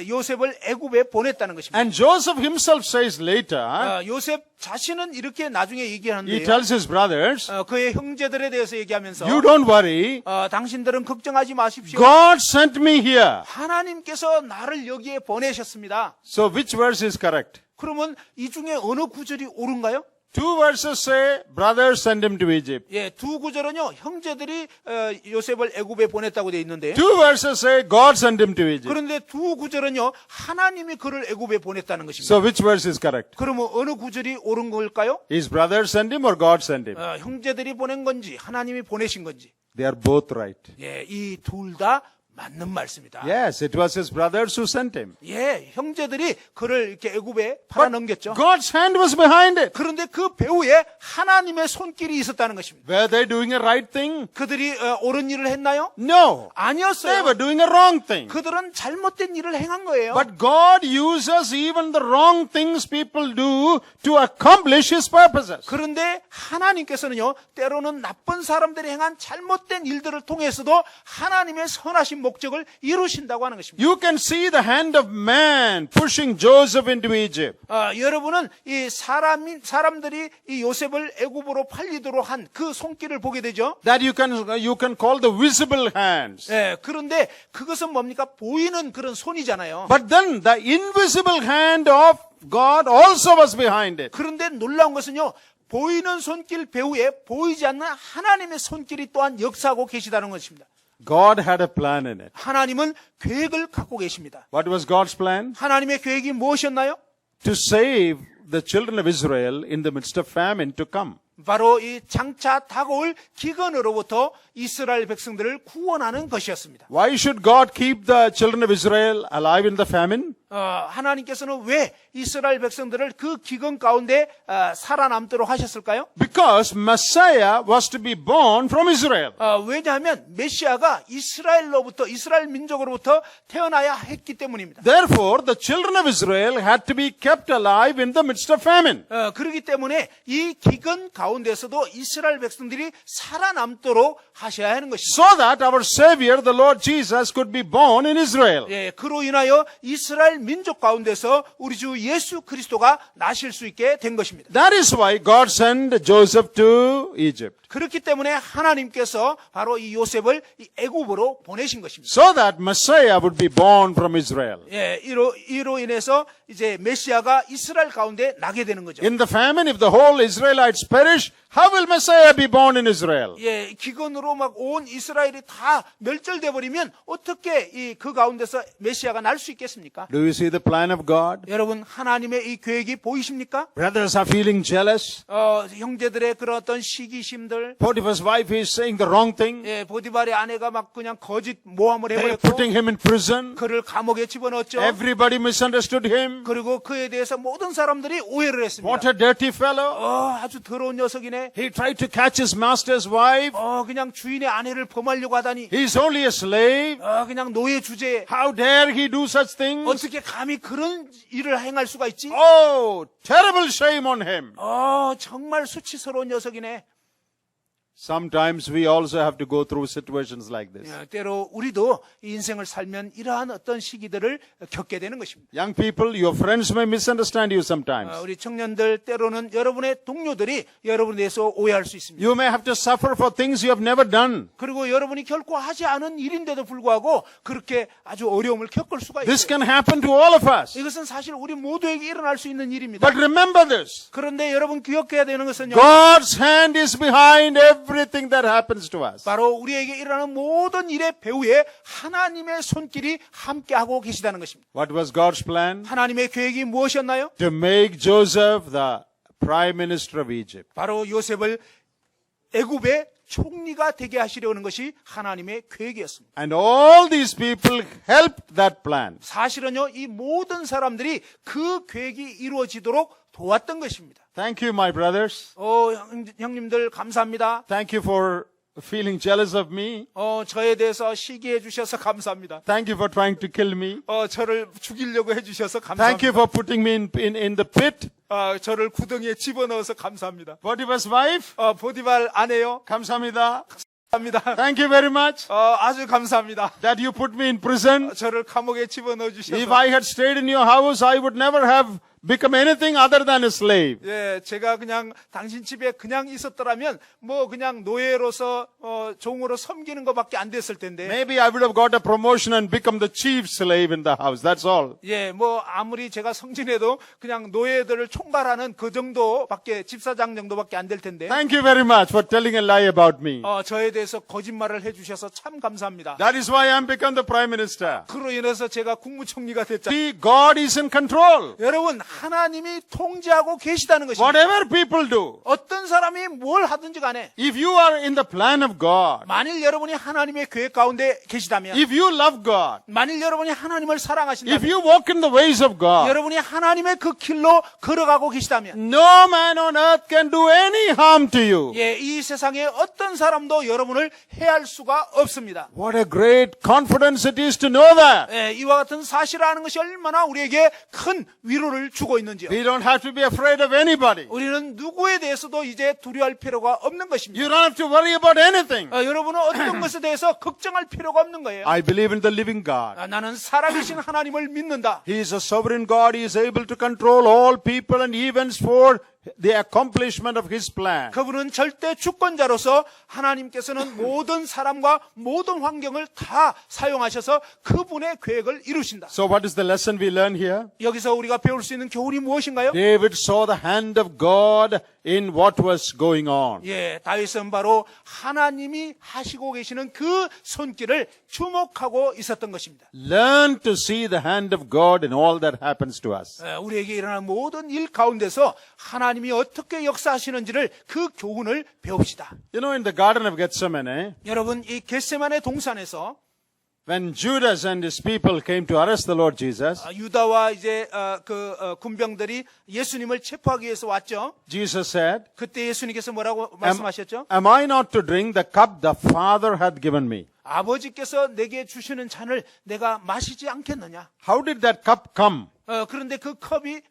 요셉을 애굽에 보냈다는 것입니다. And Joseph himself says later, 요셉 자신은 이렇게 나중에 he 얘기하는데요. tells his brothers, 그의 형제들에 대해서 얘기하면서 you don't worry, 당신들은 걱정하지 마십시오. God sent me here. 하나님께서 나를 여기에 보내셨습니다. So which verse is correct? 그러면 이 중에 어느 구절이 옳은가요? Two verses say, brothers sent him to Egypt. 예, 두 구절은요, 형제들이 요셉을 애굽에 보냈다고 되어 있는데, Two verses say, God sent him to Egypt. 그런데 두 구절은요, 하나님이 그를 애굽에 보냈다는 것입니다. So which verse is correct? 그러면 어느 구절이 옳은 걸까요? His brothers sent him or God sent him? 형제들이 보낸 건지 하나님이 보내신 건지. They are both right. 예, 이 둘 다 맞는 말씀이다. Yes, it was his brothers who sent him. 예, 형제들이 그를 이렇게 애굽에 팔아넘겼죠. God's hand was behind it. 그런데 그 배후에 하나님의 손길이 있었다는 것입니다. Were they doing a right thing? 그들이 옳은 일을 했나요? No. They 아니었어요. were doing a wrong thing. 그들은 잘못된 일을 행한 거예요. But God uses even the wrong things people do to accomplish His purposes. 그런데 하나님께서는요, 때로는 나쁜 사람들이 행한 잘못된 일들을 통해서도 하나님의 선하신 목적을 이루신다고 하는 것입니다. You can see the hand of man pushing Joseph into Egypt. 여러분은 이 사람들이 이 요셉을 애굽으로 팔리도록 한 그 손길을 보게 되죠. That you can call the visible hands. 예, 그런데 그것은 뭡니까? 보이는 그런 손이잖아요. But then the invisible hand of God also was behind it. 그런데 놀라운 것은요, 보이는 손길 배후에 보이지 않는 하나님의 손길이 또한 역사하고 계시다는 것입니다. God had a plan in it. 하나님은 계획을 갖고 계십니다. What was God's plan? 하나님의 계획이 무엇이었나요? To save the children of Israel in the midst of famine to come. 바로 이 장차 다가올 기근으로부터 이스라엘 백성들을 구원하는 것이었습니다. Why should God keep the children of Israel alive in the famine? 하나님께서는 왜 이스라엘 백성들을 그 기근 가운데 살아남도록 하셨을까요? Because Messiah was to be born from Israel. 왜냐하면 메시아가 이스라엘 민족으로부터 태어나야 했기 때문입니다. Therefore, the children of Israel had to be kept alive in the midst of famine. 그렇기 때문에 이 기근 가운데서도 이스라엘 백성들이 살아남도록 하셔야 하는 것입니다. So that our Savior, the Lord Jesus, could be born in Israel. 예, 그로 인하여 이스라엘 민족 가운데서 우리 주 예수 그리스도가 나실 수 있게 된 것입니다. That is why God sent Joseph to Egypt. 그렇기 때문에 하나님께서 바로 이 요셉을 이 애굽으로 보내신 것입니다. So that Messiah would be born from Israel. 예, 이로 인해서 이제 메시아가 이스라엘 가운데 나게 되는 거죠. In the famine, if the whole Israelites perish, how will Messiah be born in Israel? 예, 기근으로 막 온 이스라엘이 다 멸절돼 버리면 어떻게 그 가운데서 메시아가 날 수 있겠습니까? Do you see the plan of God? 여러분, 하나님의 이 계획이 보이십니까? Brothers are feeling jealous. 형제들의 그런 어떤 시기심들, Potiphar's wife is saying the wrong thing. 예, 보디발의 아내가 막 그냥 거짓 모함을 They're 해버렸고 putting him in prison. 그를 감옥에 집어넣었죠. Everybody misunderstood him. 그리고 그에 대해서 모든 사람들이 오해를 했습니다. What a dirty fellow. 아주 더러운 녀석이네. He tried to catch his master's wife. 그냥 주인의 아내를 범하려고 하다니. He's only a slave. 그냥 노예 주제에. How dare he do such things? 어떻게 감히 그런 일을 행할 수가 있지? Oh, terrible shame on him. 정말 수치스러운 녀석이네. Sometimes we also have to go through situations like this. 때로 우리도 인생을 살면 이러한 어떤 시기들을 겪게 되는 것입니다. Young people, your friends may misunderstand you sometimes. 우리 청년들 때로는 여러분의 동료들이 여러분에 대해서 오해할 수 있습니다. You may have to suffer for things you have never done. 그리고 여러분이 결코 하지 않은 일인데도 불구하고 그렇게 아주 어려움을 겪을 수가 This 있어요. can happen to all of us. 이것은 사실 우리 모두에게 일어날 수 있는 일입니다. But remember this. 그런데 여러분 기억해야 되는 것은요. God's hand is behind everything that happens to us. 바로 우리에게 일어나는 모든 일의 배후에 하나님의 손길이 함께하고 계시다는 것입니다. What was God's plan? 하나님의 계획이 무엇이었나요? To make Joseph the prime minister of Egypt. 바로 요셉을 애굽의 총리가 되게 하시려는 것이 하나님의 계획이었습니다. And all these people helped that plan. 사실은요, 이 모든 사람들이 그 계획이 이루어지도록 도왔던 것입니다. Thank you, my brothers. 형님들 감사합니다. Thank you for feeling jealous of me. 저에 대해서 시기해 주셔서 감사합니다. Thank you for trying to kill me. 저를 죽이려고 해주셔서 Thank you 감사합니다. for putting me in the pit. 저를 구덩이에 집어넣어서 감사합니다. Potiphar's wife. 보디발 아내요. 감사합니다. 감사합니다. Thank you very much 아주 감사합니다. that you put me in prison. 저를 감옥에 집어넣어 If 주셔서. I had stayed in your house, I would never have become anything other than a slave. 예, 제가 그냥 당신 집에 그냥 있었더라면 뭐 그냥 노예로서 종으로 섬기는 것밖에 안 됐을 텐데. Maybe I would have got a promotion and become the chief slave in the house. That's all. 예, 뭐 아무리 제가 성진해도 그냥 노예들을 총괄하는 그 정도밖에 집사장 정도밖에 안 될 텐데. Thank you very much for telling a lie about me. 저에 대해서 거짓말을 해주셔서 참 감사합니다. That is why I'm become the prime minister. 그로 인해서 제가 국무총리가 됐잖아요. See, God is in control. 여러분, 하나님이 통제하고 계시다는 것입니다. Whatever people do, 어떤 사람이 뭘 하든지 간에 if you are in the plan of God, 만일 여러분이 하나님의 계획 가운데 계시다면, if you love God, 만일 여러분이 하나님을 if 사랑하신다면, you walk in the ways of God, 여러분이 하나님의 그 길로 걸어가고 계시다면, no man on earth can do any harm to you. 예, 이 세상에 어떤 사람도 여러분을 해할 수가 없습니다. What a great confidence it is to know that. 예, 이와 같은 사실을 아는 것이 얼마나 우리에게 큰 위로를 주고 있는지요. We don't have to be afraid of anybody. 우리는 누구에 대해서도 이제 두려워할 필요가 없는 것입니다. You don't have to worry about anything. 여러분은 어떤 것에 대해서 걱정할 필요가 없는 거예요. I believe in the living God. 나는 살아계신 하나님을 믿는다. He is a sovereign God. He is able to control all people and events for the accomplishment of His plan. 그분은 절대 주권자로서 하나님께서는 모든 사람과 모든 환경을 다 사용하셔서 그분의 계획을 이루신다. So what is the lesson we learn here? 여기서 우리가 배울 수 있는 교훈이 무엇인가요? David saw the hand of God in what was going on. 예, 다윗은 바로 하나님이 하시고 계시는 그 손길을 주목하고 있었던 것입니다. Learn to see the hand of God in all that happens to us. 우리에게 일어나는 모든 일 가운데서 하나님이 어떻게 역사하시는지를 그 교훈을 배웁시다. You know, in the Garden of Gethsemane, 여러분, 이 겟세마네 동산에서 when Judas and his people came to arrest the Lord Jesus, 유다와 이제 군병들이 예수님을 체포하기 위해서 왔죠. Jesus said, 그때 예수님께서 뭐라고 말씀하셨죠? Am I not to drink the cup the Father had given me? 아버지께서 내게 주시는 잔을 내가 마시지 않겠느냐? How did that cup come? 그런데 그 컵이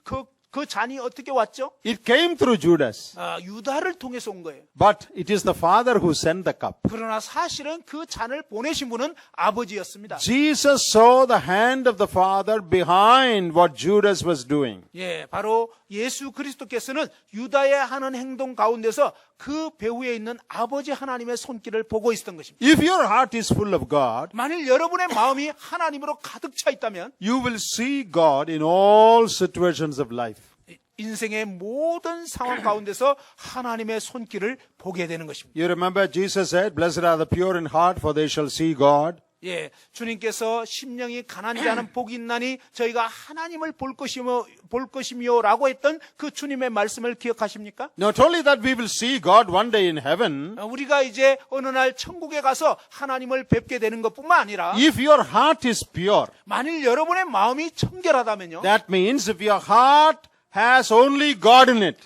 그 잔이 어떻게 왔죠? It came through Judas. 유다를 통해서 온 거예요. But it is the Father who sent the cup. 그러나 사실은 그 잔을 보내신 분은 아버지였습니다. Jesus saw the hand of the Father behind what Judas was doing. 예, 바로 예수 그리스도께서는 유다의 하는 행동 가운데서 그 배후에 있는 아버지 하나님의 손길을 보고 있었던 것입니다. If your heart is full of God, 만일 여러분의 마음이 하나님으로 가득 차 있다면 you will see God in all situations of life. 인생의 모든 상황 가운데서 하나님의 손길을 보게 되는 것입니다. You remember Jesus said, Blessed are the pure in heart, for they shall see God. 예, 주님께서 심령이 가난한 자는 복이 있나니 저희가 하나님을 볼 것이며라고 했던 그 주님의 말씀을 기억하십니까? Not only that we will see God one day in heaven, 우리가 이제 어느 날 천국에 가서 하나님을 뵙게 되는 것뿐만 아니라 if your heart is pure, 만일 여러분의 마음이 청결하다면요. that means if your heart has only God in it,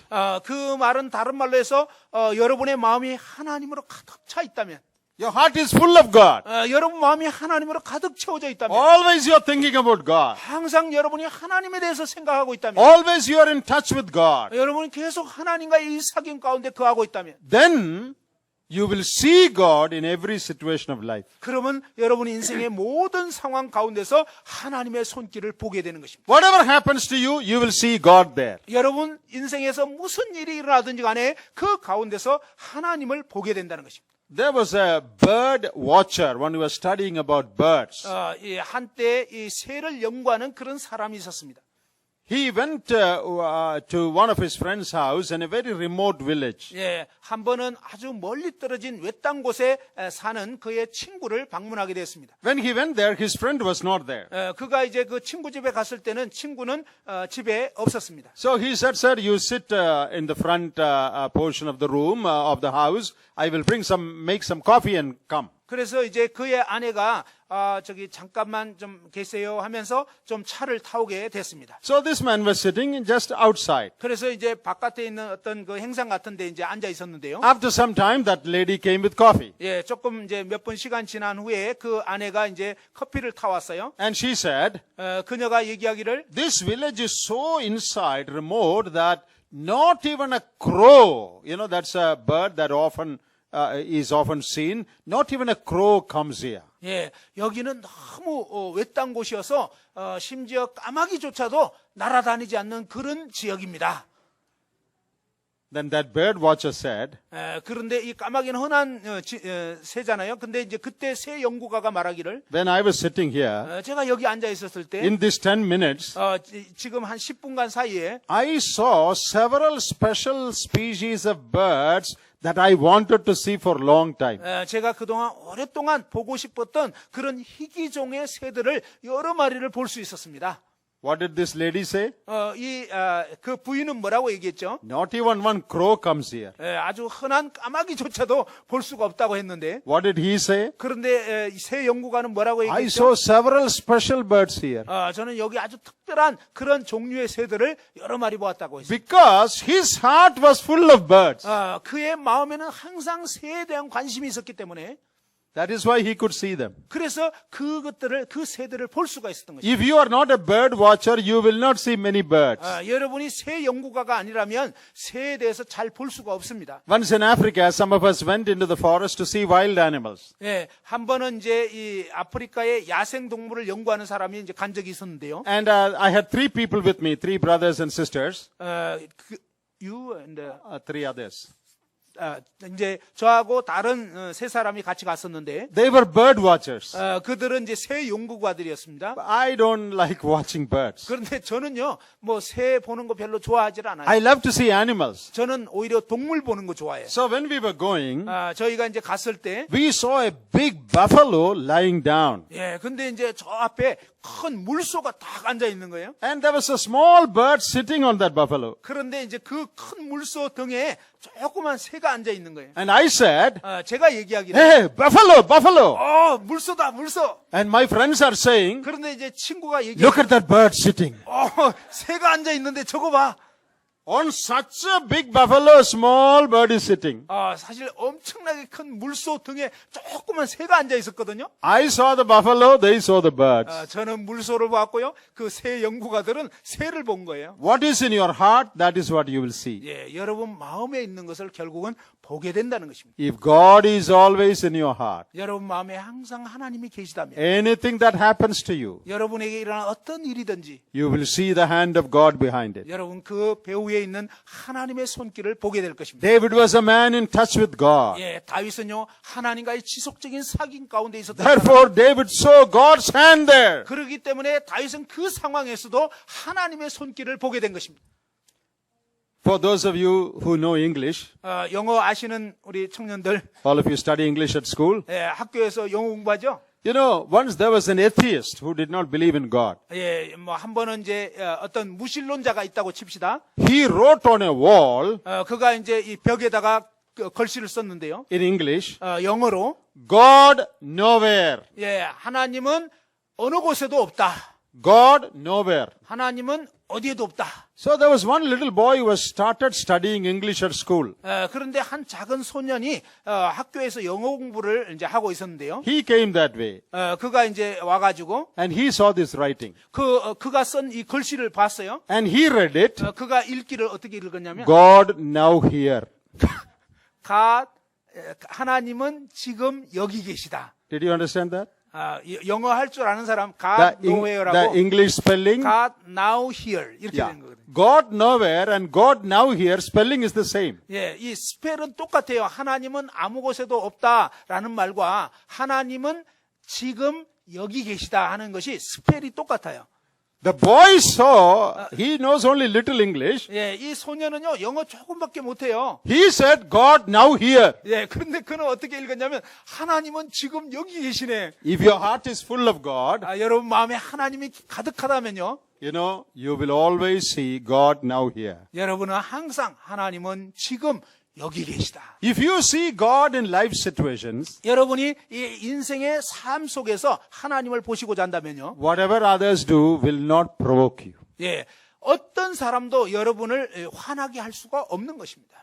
그 말은 다른 말로 해서 여러분의 마음이 하나님으로 가득 차 있다면, your heart is full of God. 여러분 마음이 하나님으로 가득 채워져 있다면, Always you are thinking about God. 항상 여러분이 하나님에 대해서 생각하고 있다면, Always you are in touch with God. 여러분이 계속 하나님과의 이 사귐 가운데 거하고 있다면, Then you will see God in every situation of life. 그러면 여러분 인생의 모든 상황 가운데서 하나님의 손길을 보게 되는 것입니다. Whatever happens to you, you will see God there. 여러분 인생에서 무슨 일이 일어나든지 간에 그 가운데서 하나님을 보게 된다는 것입니다. There was a bird watcher when we were studying about birds. 한때 이 새를 연구하는 그런 사람이 있었습니다. He went to one of his friend's house in a very remote village. 예, 한 번은 아주 멀리 떨어진 외딴 곳에 사는 그의 친구를 방문하게 됐습니다. When he went there, his friend was not there. 그가 이제 그 친구 집에 갔을 때는 친구는 집에 없었습니다. So he said, Sir, you sit in the front portion of the room of the house. I will make some coffee and come. 그래서 이제 그의 아내가 잠깐만 좀 계세요 하면서 좀 차를 타오게 됐습니다. So this man was sitting just outside. 그래서 이제 바깥에 있는 어떤 그 행상 같은데 이제 앉아 있었는데요. After some time, that lady came with coffee. 예, 조금 이제 몇 분 시간 지난 후에 그 아내가 이제 커피를 타왔어요. And she said, 그녀가 얘기하기를 this village is so inside, remote, that not even a crow, that's a bird that often is often seen, not even a crow comes here. 예, 여기는 너무 외딴 곳이어서 심지어 까마귀조차도 날아다니지 않는 그런 지역입니다. Then that bird watcher said, 그런데 이 까마귀는 흔한 새잖아요. 근데 이제 그때 새 연구가가 말하기를 when I was sitting here, 제가 여기 앉아 있었을 때 in this 10 minutes, 지금 한 10분간 사이에 I saw several special species of birds that I wanted to see for a long time. 제가 그동안 오랫동안 보고 싶었던 그런 희귀종의 새들을 여러 마리를 볼 수 있었습니다. What did this lady say? 그 부인은 뭐라고 얘기했죠? Not even one crow comes here. 아주 흔한 까마귀조차도 볼 수가 없다고 했는데 What did he say? 그런데 새 연구가는 뭐라고 I 얘기했죠? saw several special birds here. 저는 여기 아주 특별한 그런 종류의 새들을 여러 마리 보았다고 했어요. Because his heart was full of birds. 그의 마음에는 항상 새에 대한 관심이 있었기 때문에 That is why he could see them. 그래서 그 새들을 볼 수가 있었던 것입니다. If you are not a bird watcher, you will not see many birds. 여러분이 새 연구가가 아니라면 새에 대해서 잘 볼 수가 없습니다. Once in Africa, some of us went into the forest to see wild animals. 예, 한 번은 이제 이 아프리카의 야생 동물을 연구하는 사람이 이제 간 적이 있었는데요. And I had 3 people with me, 3 brothers and sisters, You and 3 others. 이제 저하고 다른 세 사람이 같이 갔었는데 They were bird watchers. 그들은 이제 새 연구가들이었습니다. I don't like watching birds. 그런데 저는요, 뭐 새 보는 거 별로 좋아하지 않아요. I love to see animals. 저는 오히려 동물 보는 거 좋아해요. So when we were going, 저희가 이제 갔을 때, we saw a big buffalo lying down. 예, 근데 이제 저 앞에 큰 물소가 딱 앉아 있는 거예요. And there was a small bird sitting on that buffalo. 그런데 이제 그 큰 물소 등에 조그만 새가 앉아 있는 거예요. And I said, 제가 얘기하기를, hey, buffalo, buffalo. 물소다, 물소. And my friends are saying, 그런데 이제 친구가 look 얘기하기를, at that bird sitting. 새가 앉아 있는데 저거 봐. On such a big buffalo, a small bird is sitting. 사실 엄청나게 큰 물소 등에 조그만 새가 앉아 있었거든요. I saw the buffalo, they saw the birds. 저는 물소를 봤고요. 그 새 연구가들은 새를 본 거예요. What is in your heart, that is what you will see. 예, 여러분 마음에 있는 것을 결국은 보게 된다는 것입니다. If God is always in your heart, 여러분 마음에 항상 하나님이 계시다면 anything that happens to you, 여러분에게 일어난 어떤 일이든지 you will see the hand of God behind it. 여러분 그 배우 위에 있는 하나님의 손길을 보게 될 것입니다. David was a man in touch with God. 예, 다윗은요 하나님과의 지속적인 사귐 가운데 있었던 Therefore, David saw God's hand there. 그렇기 때문에 다윗은 그 상황에서도 하나님의 손길을 보게 된 것입니다. For those of you who know English, 영어 아시는 우리 청년들, all of you study English at school, 예, 학교에서 영어 공부하죠. you know, once there was an atheist who did not believe in God. 예, 뭐 한 번은 이제 어떤 무신론자가 있다고 칩시다. He wrote on a wall 그가 이제 이 벽에다가 글씨를 썼는데요. in English, 영어로 God nowhere. 예, 하나님은 어느 곳에도 없다. God nowhere. 하나님은 어디에도 없다. So there was one little boy who was started studying English at school. 그런데 한 작은 소년이 학교에서 영어 공부를 이제 하고 있었는데요. He came that way 그가 이제 와가지고 and he saw this writing 그가 쓴 이 글씨를 봤어요. and he read it. 그가 읽기를 어떻게 읽었냐면 God now here. 하나님은 지금 여기 계시다. Did you understand that? 영어 할 줄 아는 사람 God nowhere라고 The English spelling. God now here 이렇게 Yeah. 되는 거거든요. God nowhere and God now here spelling is the same. 예, 이 스펠은 똑같아요. 하나님은 아무 곳에도 없다라는 말과 하나님은 지금 여기 계시다 하는 것이 스펠이 똑같아요. The boy saw, he knows only little English. 예, 이 소년은요 영어 조금밖에 못해요. He said, God now here. 예, 그런데 그는 어떻게 읽었냐면 하나님은 지금 여기 계시네. If your heart is full of God, 여러분 마음에 하나님이 가득하다면요. you know, you will always see God now here. 여러분은 항상 하나님은 지금 여기 계시다. If you see God in life situations, 여러분이 이 인생의 삶 속에서 하나님을 보시고자 한다면요. whatever others do will not provoke you. 예, 어떤 사람도 여러분을 화나게 할 수가 없는 것입니다.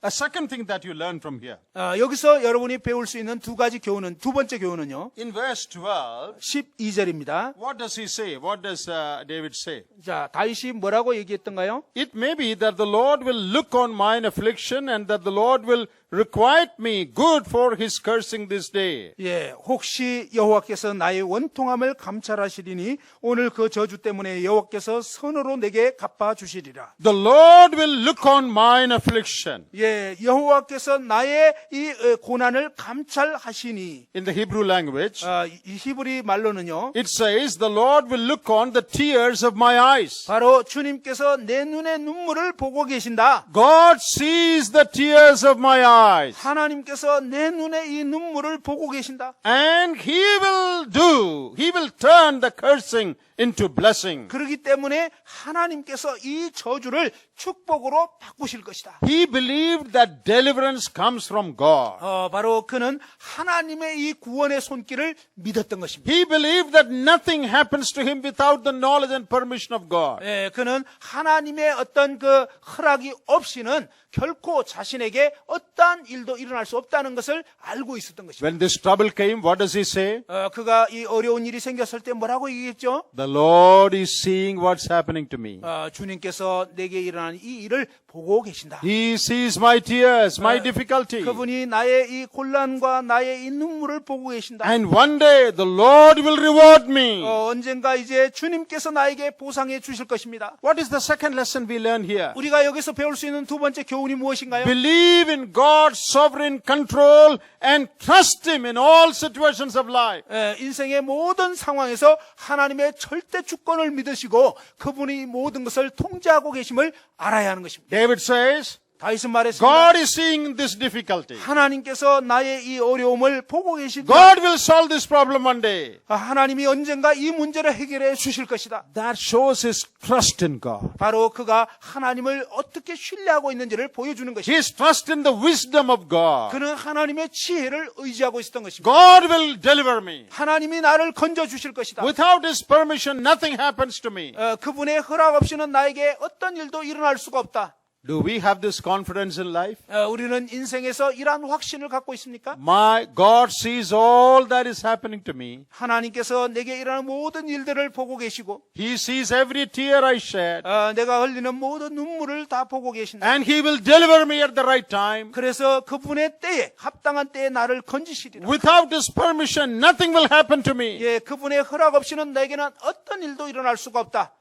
A second thing that you learn from here. 여기서 여러분이 배울 수 있는 두 가지 교훈은, 두 번째 교훈은요. In verse 12, 12절입니다. what does he say? What does David say? 자, 다윗이 뭐라고 얘기했던가요? It may be that the Lord will look on mine affliction and that the Lord will requite me good for his cursing this day. 예, 혹시 여호와께서 나의 원통함을 감찰하시리니 오늘 그 저주 때문에 여호와께서 선으로 내게 갚아 주시리라. The Lord will look on mine affliction. 예, 여호와께서 나의 이 고난을 감찰하시니. In the Hebrew language, 이 히브리 말로는요. it says, the Lord will look on the tears of my eyes. 바로 주님께서 내 눈의 눈물을 보고 계신다. God sees the tears of my eyes. 하나님께서 내 눈의 이 눈물을 보고 계신다. And he will turn the cursing into blessing. 그렇기 때문에 하나님께서 이 저주를 축복으로 바꾸실 것이다. He believed that deliverance comes from God. 바로 그는 하나님의 이 구원의 손길을 믿었던 것입니다. He believed that nothing happens to him without the knowledge and permission of God. 예, 그는 하나님의 어떤 그 허락이 없이는 결코 자신에게 어떠한 일도 일어날 수 없다는 것을 알고 있었던 것입니다. When this trouble came, what does he say? 그가 이 어려운 일이 생겼을 때 뭐라고 얘기했죠? The Lord is seeing what's happening to me. 주님께서 내게 일어나는 이 일을 보고 계신다. He sees my tears, my difficulty. 그분이 나의 이 곤란과 나의 이 눈물을 보고 계신다. And one day the Lord will reward me. 언젠가 이제 주님께서 나에게 보상해 주실 것입니다. What is the second lesson we learn here? 우리가 여기서 배울 수 있는 두 번째 교훈이 무엇인가요? Believe in God's sovereign control and trust Him in all situations of life. 인생의 모든 상황에서 하나님의 절대 주권을 믿으시고 그분이 모든 것을 통제하고 계심을 알아야 하는 것입니다. David says, 다윗은 말했습니다. God is seeing this difficulty. 하나님께서 나의 이 어려움을 보고 계신다. God will solve this problem one day. 하나님이 언젠가 이 문제를 해결해 주실 것이다. That shows his trust in God. 바로 그가 하나님을 어떻게 신뢰하고 있는지를 보여주는 것입니다. His trust in the wisdom of God. 그는 하나님의 지혜를 의지하고 있었던 것입니다. God will deliver me. 하나님이 나를 건져 주실 것이다. Without His permission, nothing happens to me. 그분의 허락 없이는 나에게 어떤 일도 일어날 수가 없다. Do we have this confidence in life? 우리는 인생에서 이러한 확신을 갖고 있습니까? My God sees all that is happening to me. 하나님께서 내게 일어나는 모든 일들을 보고 계시고 He sees every tear I shed. 내가 흘리는 모든 눈물을 다 보고 계신다. And He will deliver me at the right time. 그래서 그분의 때에 합당한 때에 나를 건지시리라. Without His permission, nothing will happen to me. 예, 그분의 허락 없이는 내게는 어떤 일도 일어날 수가 없다.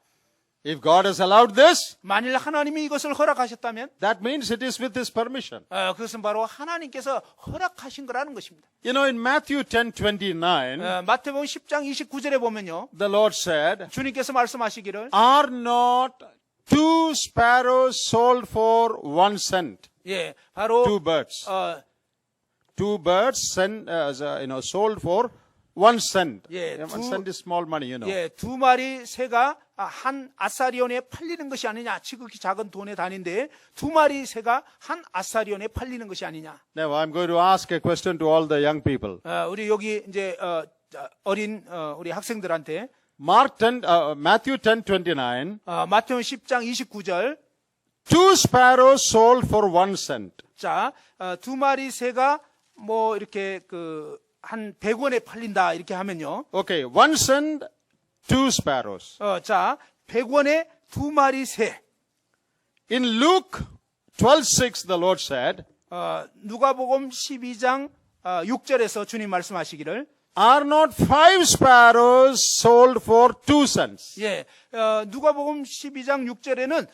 If God has allowed this, 만일 하나님이 이것을 허락하셨다면 that means it is with His permission. 그것은 바로 하나님께서 허락하신 거라는 것입니다. You know, in Matthew 10:29, 마태복음 10장 29절에 보면요. the Lord said, 주님께서 말씀하시기를 Are not 2 sparrows sold for 1 cent? 예, 바로 2 birds. 2 birds sold for 1 cent. Yeah, 1 cent is small money, you know. 예, 두 마리 새가 한 아사리온에 팔리는 것이 아니냐. 지극히 작은 돈의 단위인데 두 마리 새가 한 아사리온에 팔리는 것이 아니냐. Now I'm going to ask a question to all the young people. 우리 여기 이제 어린 우리 학생들한테 Matthew 10:29. 마태복음 10장 29절 2 sparrows sold for 1 cent. 자, 두 마리 새가 뭐 이렇게 한 100원에 팔린다 이렇게 하면요. Okay, 1 cent, 2 sparrows. 자, 100원에 두 마리 새. In Luke 12:6, the Lord said, 누가복음 12장 6절에서 주님 말씀하시기를 Are not 5 sparrows sold for 2 cents? 예, 누가복음 12장 6절에는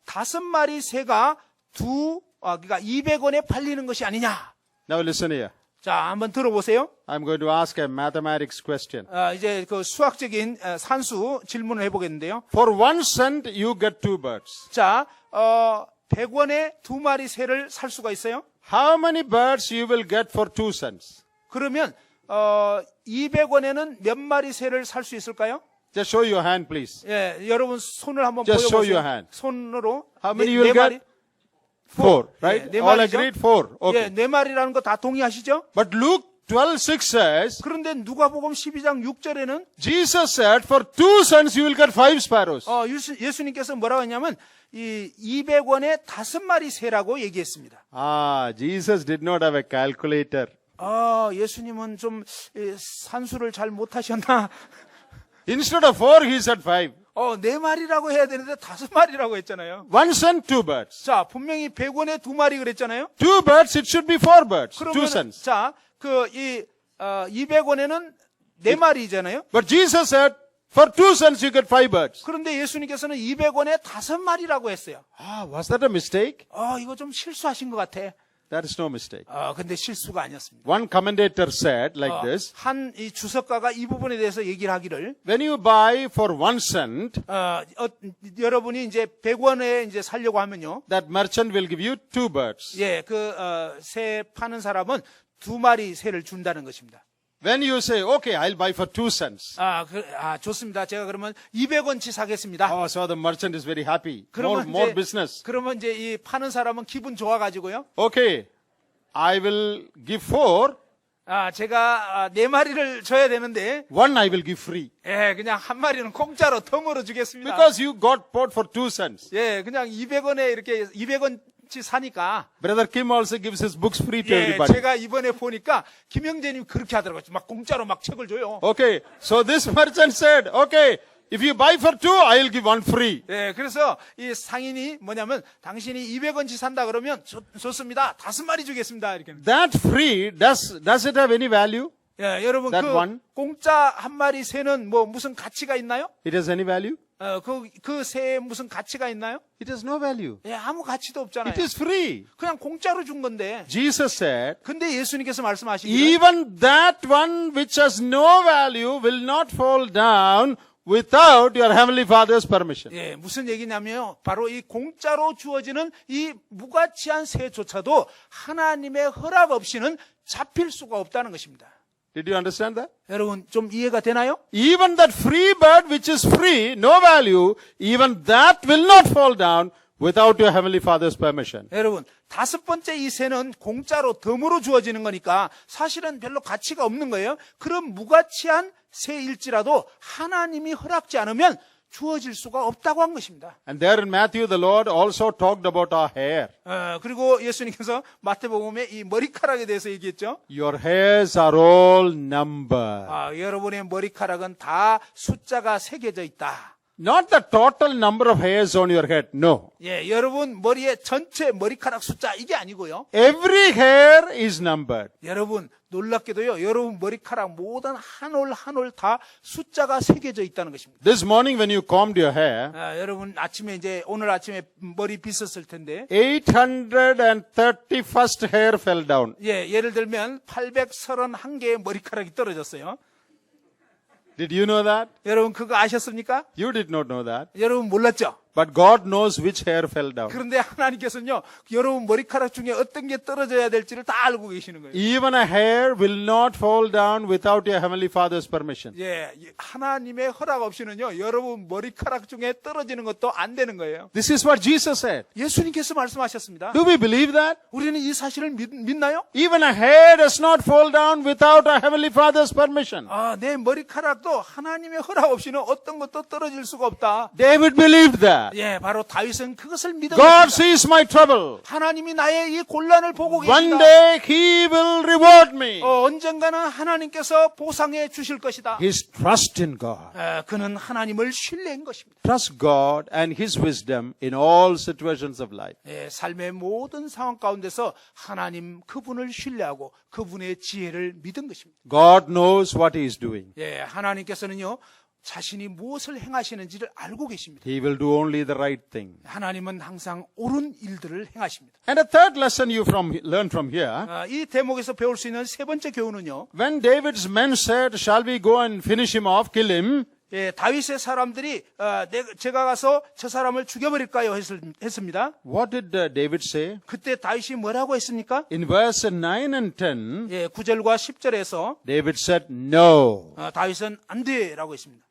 5마리 새가 그러니까 200원에 팔리는 것이 아니냐. Now listen here. 자, 한번 들어보세요. I'm going to ask a mathematics question. 이제 그 수학적인 산수 질문을 해보겠는데요. For 1 cent, you get 2 birds. 자, 100원에 두 마리 새를 살 수가 있어요. How many birds you will get for 2 cents? 그러면 200원에는 몇 마리 새를 살 수 있을까요? Just show your hand, please. 예, 여러분 손을 한번 Just show your 보여보세요. hand. 손으로 How many you will get? Four, right? 네 All 마리죠? agreed? Four. Okay. 예, 네 마리라는 거 다 동의하시죠? But Luke 12:6 says, 그런데 누가복음 12장 6절에는 Jesus said, for 2 sons you will get 5 sparrows. 예수님께서 뭐라고 했냐면 이 200원에 5마리 세라고 얘기했습니다. Jesus did not have a calculator. 예수님은 좀 산수를 잘 못하셨나? Instead of 4, he said 5. 네 마리라고 해야 되는데 5마리라고 했잖아요. 1 son, 2 birds. 자, 분명히 100원에 2마리 그랬잖아요. 2 birds, it should be 4 birds. 2 그러면 sons. 자, 200원에는 4마리잖아요. But Jesus said, for 2 sons you get 5 birds. 그런데 예수님께서는 200원에 5마리라고 했어요. Was that a mistake? 이거 좀 실수하신 것 같아. That is no mistake. 근데 실수가 아니었습니다. One commentator said like this, 이 주석가가 이 부분에 대해서 얘기를 하기를, when you buy for 1 cent, 여러분이 이제 100원에 이제 살려고 하면요. that merchant will give you 2 birds. 예, 새 파는 사람은 2마리 새를 준다는 것입니다. When you say, okay, I'll buy for 2 cents. 좋습니다. 제가 그러면 200원치 사겠습니다. So the merchant is very happy. 그러면 More 이제, business. 그러면 이제 이 파는 사람은 기분 좋아가지고요. Okay, I will give 4. 제가 4마리를 줘야 되는데, 1 I will give free. 예, 그냥 한 마리는 공짜로 덤으로 주겠습니다. Because you got bought for 2 cents. 예, 그냥 200원에 이렇게 200원치 사니까. Brother Kim also gives his books free to 예, everybody. 제가 이번에 보니까 김영재님 그렇게 하더라고요. 막 공짜로 막 책을 줘요. Okay, so this merchant said, okay, if you buy for 2, I'll give 1 free. 예, 그래서 이 상인이 뭐냐면 당신이 200원치 산다 그러면 좋습니다. 5마리 주겠습니다. 이렇게. That free, does it have any value? 예, 여러분 That one? 공짜 한 마리 새는 뭐 무슨 가치가 있나요? It has any value? 그 새에 무슨 가치가 있나요? It has no value. 예, 아무 가치도 없잖아요. It is free. 그냥 공짜로 준 건데. Jesus said, 근데 예수님께서 말씀하시기를 even that one which has no value will not fall down without your heavenly Father's permission. 예, 무슨 얘기냐면요. 바로 이 공짜로 주어지는 이 무가치한 새조차도 하나님의 허락 없이는 잡힐 수가 없다는 것입니다. Did you understand that? 여러분 좀 이해가 되나요? Even that free bird which is free, no value, even that will not fall down without your heavenly Father's permission. 여러분 5번째 이 새는 공짜로 덤으로 주어지는 거니까 사실은 별로 가치가 없는 거예요. 그런 무가치한 새일지라도 하나님이 허락지 않으면 주어질 수가 없다고 한 것입니다. And there in Matthew, the Lord also talked about our hair. 그리고 예수님께서 마태복음에 이 머리카락에 대해서 얘기했죠. Your hairs are all numbered. 여러분의 머리카락은 다 숫자가 새겨져 있다. Not the total number of hairs on your head, no. 예, 여러분 머리에 전체 머리카락 숫자 이게 아니고요. Every hair is numbered. 여러분 놀랍게도요. 여러분 머리카락 모든 한 올 한 올 다 숫자가 새겨져 있다는 것입니다. This morning when you combed your hair, 여러분 아침에 이제 오늘 아침에 머리 빗었을 텐데 831st hair fell down. 예, 예를 들면 831개의 머리카락이 떨어졌어요. Did you know that? 여러분 그거 아셨습니까? You did not know that. 여러분 몰랐죠? But God knows which hair fell down. 그런데 하나님께서는요. 여러분 머리카락 중에 어떤 게 떨어져야 될지를 다 알고 계시는 거예요. Even a hair will not fall down without your heavenly Father's permission. 예, 하나님의 허락 없이는요. 여러분 머리카락 중에 떨어지는 것도 안 되는 거예요. This is what Jesus said. 예수님께서 말씀하셨습니다. Do we believe that? 우리는 이 사실을 믿나요? Even a hair does not fall down without our heavenly Father's permission. 내 머리카락도 하나님의 허락 없이는 어떤 것도 떨어질 수가 없다. David believed that. 예, 바로 다윗은 그것을 God 믿었습니다. sees my trouble. 하나님이 나의 이 곤란을 보고 One 계신다. day He will reward me. 언젠가는 하나님께서 보상해 주실 것이다. His trust in God. 그는 하나님을 신뢰한 것입니다. Trust God and His wisdom in all situations of life. 예, 삶의 모든 상황 가운데서 하나님 그분을 신뢰하고 그분의 지혜를 믿은 것입니다. God knows what He is doing. 예, 하나님께서는요. 자신이 무엇을 행하시는지를 알고 계십니다. He will do only the right thing. 하나님은 항상 옳은 일들을 행하십니다. And a third lesson you learn from here. 이 대목에서 배울 수 있는 세 번째 교훈은요. When David's men said, shall we go and finish him off, kill him? 예, 다윗의 사람들이 제가 가서 저 사람을 죽여버릴까요? 했습니다. What did David say? 그때 다윗이 뭐라고 했습니까? In verse 9 and 10, 예, 9절과 10절에서 David said, no. 다윗은 안 돼라고 했습니다.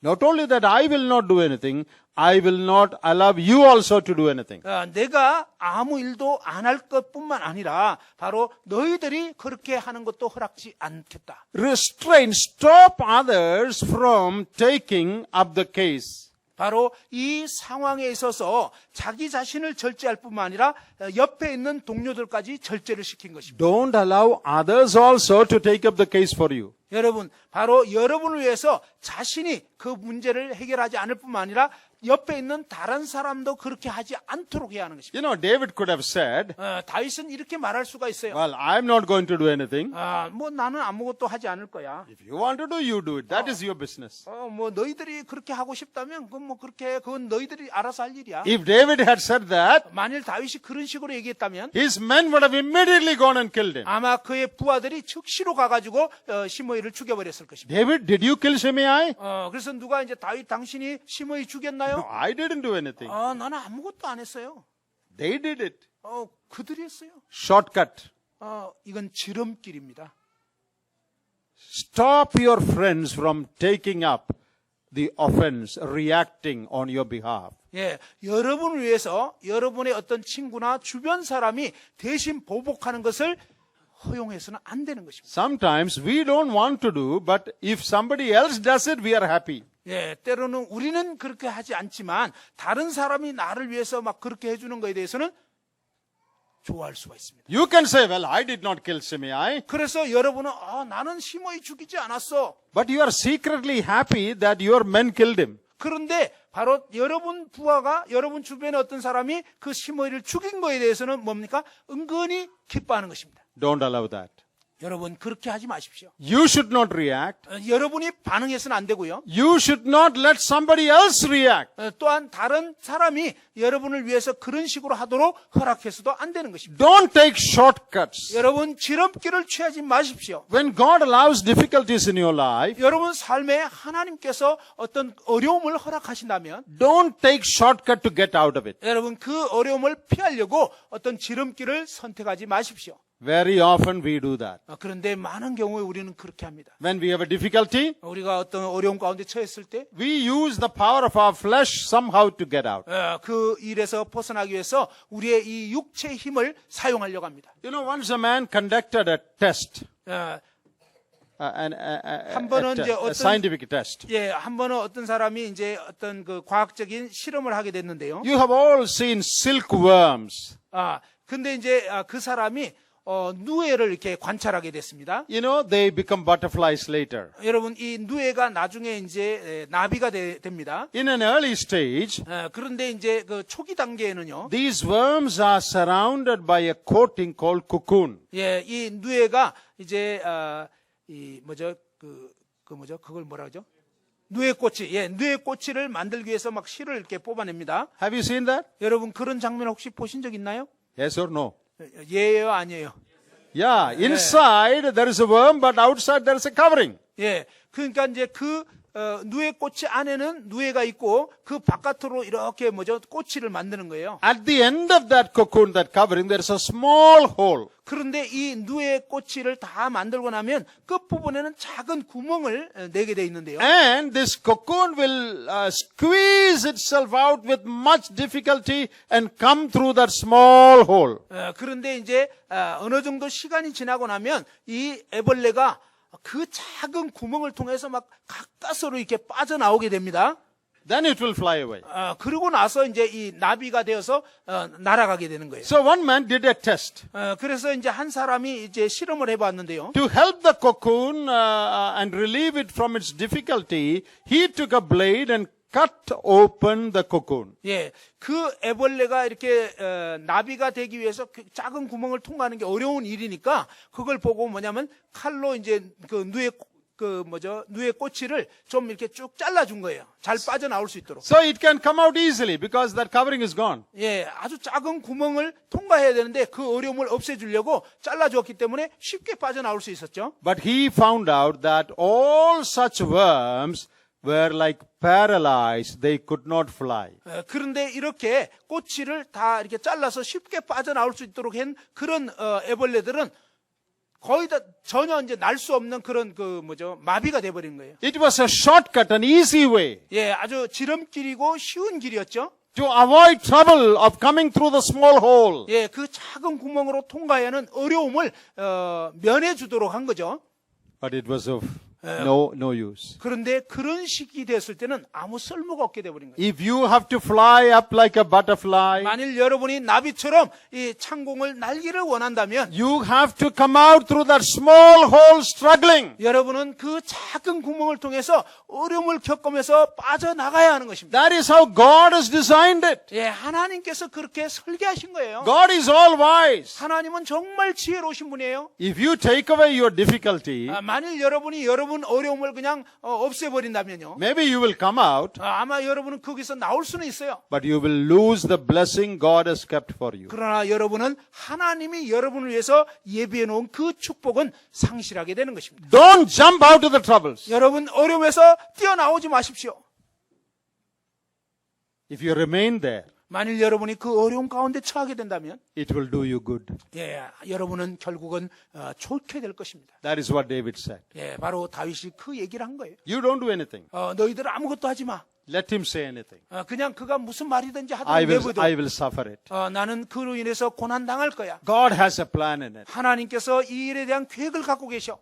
Not only that I will not do anything, I will not allow you also to do anything. 내가 아무 일도 안 할 것뿐만 아니라 바로 너희들이 그렇게 하는 것도 허락지 않겠다. Restrain, stop others from taking up the case. 바로 이 상황에 있어서 자기 자신을 절제할 뿐만 아니라 옆에 있는 동료들까지 절제를 시킨 것입니다. Don't allow others also to take up the case for you. 여러분, 바로 여러분을 위해서 자신이 그 문제를 해결하지 않을 뿐만 아니라 옆에 있는 다른 사람도 그렇게 하지 않도록 해야 하는 것입니다. You know, David could have said, 다윗은 이렇게 말할 수가 있어요. well, I'm not going to do anything. 뭐 나는 아무것도 하지 않을 거야. If you want to do, you do it. That is your business. 뭐 너희들이 그렇게 하고 싶다면 그건 너희들이 알아서 할 일이야. If David had said that, 만일 다윗이 그런 식으로 얘기했다면 his men would have immediately gone and killed him. 아마 그의 부하들이 즉시로 가가지고 시므이를 죽여버렸을 것입니다. David, did you kill Shimei? 그래서 누가 이제 다윗 당신이 시므이 죽였나요? No, I didn't do anything. 나는 아무것도 안 했어요. They did it. 그들이 했어요. Shortcut. 이건 지름길입니다. Stop your friends from taking up the offense, reacting on your behalf. 예, 여러분을 위해서 여러분의 어떤 친구나 주변 사람이 대신 보복하는 것을 허용해서는 안 되는 것입니다. Sometimes we don't want to do, but if somebody else does it, we are happy. 예, 때로는 우리는 그렇게 하지 않지만 다른 사람이 나를 위해서 막 그렇게 해주는 것에 대해서는 좋아할 수가 있습니다. You can say, well, I did not kill Shimei, 그래서 여러분은 나는 시므이 죽이지 않았어. but you are secretly happy that your men killed him. 그런데 바로 여러분 부하가 여러분 주변에 어떤 사람이 그 시므이를 죽인 것에 대해서는 뭡니까? 은근히 기뻐하는 것입니다. Don't allow that. 여러분 그렇게 하지 마십시오. You should not react. 여러분이 반응해서는 안 되고요. You should not let somebody else react. 또한 다른 사람이 여러분을 위해서 그런 식으로 하도록 허락해서도 안 되는 것입니다. Don't take shortcuts. 여러분 지름길을 취하지 마십시오. When God allows difficulties in your life, 여러분 삶에 하나님께서 어떤 어려움을 허락하신다면 don't take shortcut to get out of it. 여러분 그 어려움을 피하려고 어떤 지름길을 선택하지 마십시오. Very often we do that. 그런데 많은 경우에 우리는 그렇게 합니다. When we have a difficulty, 우리가 어떤 어려움 가운데 처했을 때 we use the power of our flesh somehow to get out. 그 일에서 벗어나기 위해서 우리의 이 육체의 힘을 사용하려고 합니다. You know, once a man conducted a test, 한 번은 이제 a scientific test. 예, 한 번은 어떤 사람이 이제 어떤 그 과학적인 실험을 하게 됐는데요. You have all seen silkworms. 근데 이제 그 사람이 누에를 이렇게 관찰하게 됐습니다. You know, they become butterflies later. 여러분 이 누에가 나중에 이제 나비가 됩니다. In an early stage, 그런데 이제 그 초기 단계에는요. these worms are surrounded by a coating called cocoon. 예, 이 누에가 이제 이 뭐죠? 그걸 뭐라 그러죠? 누에꼬치. 예, 누에꼬치를 만들기 위해서 막 실을 이렇게 뽑아냅니다. Have you seen that? 여러분 그런 장면 혹시 보신 적 있나요? Yes or no? 예요, 아니에요? Yeah, inside there is a worm, but outside there is a covering. 예, 그러니까 이제 그 누에꼬치 안에는 누에가 있고 그 바깥으로 이렇게 꼬치를 만드는 거예요. At the end of that cocoon, that covering, there is a small hole. 그런데 이 누에꼬치를 다 만들고 나면 끝부분에는 작은 구멍을 내게 돼 있는데요. And this cocoon will squeeze itself out with much difficulty and come through that small hole. 그런데 이제 어느 정도 시간이 지나고 나면 이 애벌레가 그 작은 구멍을 통해서 막 가까스로 이렇게 빠져나오게 됩니다. Then it will fly away. 그러고 나서 이제 이 나비가 되어서 날아가게 되는 거예요. So one man did a test. 그래서 이제 한 사람이 이제 실험을 해봤는데요. To help the cocoon and relieve it from its difficulty, he took a blade and cut open the cocoon. 예, 그 애벌레가 이렇게 나비가 되기 위해서 그 작은 구멍을 통과하는 게 어려운 일이니까 그걸 보고 뭐냐면 칼로 이제 그 누에 꼬치를 좀 이렇게 쭉 잘라준 거예요. 잘 빠져나올 수 있도록. So it can come out easily because that covering is gone. 예, 아주 작은 구멍을 통과해야 되는데 그 어려움을 없애주려고 잘라주었기 때문에 쉽게 빠져나올 수 있었죠. But he found out that all such worms were like paralyzed. They could not fly. 그런데 이렇게 꼬치를 다 이렇게 잘라서 쉽게 빠져나올 수 있도록 한 그런 애벌레들은 거의 다 전혀 이제 날 수 없는 그런 마비가 돼버린 거예요. It was a shortcut, an easy way 예, 아주 지름길이고 쉬운 길이었죠. to avoid trouble of coming through the small hole. 예, 그 작은 구멍으로 통과해야 하는 어려움을 면해 주도록 한 거죠. But it was of no use. 그런데 그런 시기 됐을 때는 아무 쓸모가 없게 돼버린 거예요. If you have to fly up like a butterfly, 만일 여러분이 나비처럼 이 창공을 날기를 원한다면 you have to come out through that small hole struggling. 여러분은 그 작은 구멍을 통해서 어려움을 겪으면서 빠져나가야 하는 것입니다. That is how God has designed it. 예, 하나님께서 그렇게 설계하신 거예요. God is all wise. 하나님은 정말 지혜로우신 분이에요. If you take away your difficulty, 만일 여러분이 여러분 어려움을 그냥 없애버린다면요. maybe you will come out, 아마 여러분은 거기서 나올 수는 있어요. but you will lose the blessing God has kept for you. 그러나 여러분은 하나님이 여러분을 위해서 예비해 놓은 그 축복은 상실하게 되는 것입니다. Don't jump out of the troubles. 여러분 어려움에서 뛰어나오지 마십시오. If you remain there, 만일 여러분이 그 어려움 가운데 처하게 된다면 it will do you good. 예, 여러분은 결국은 좋게 될 것입니다. That is what David said. 예, 바로 다윗이 그 얘기를 한 거예요. You don't do anything. 너희들 아무것도 하지 마. Let him say anything. 그냥 그가 무슨 말이든지 I 하든 내버려. will suffer it. 나는 그로 인해서 고난 당할 거야. God has a plan in it. 하나님께서 이 일에 대한 계획을 갖고 계셔.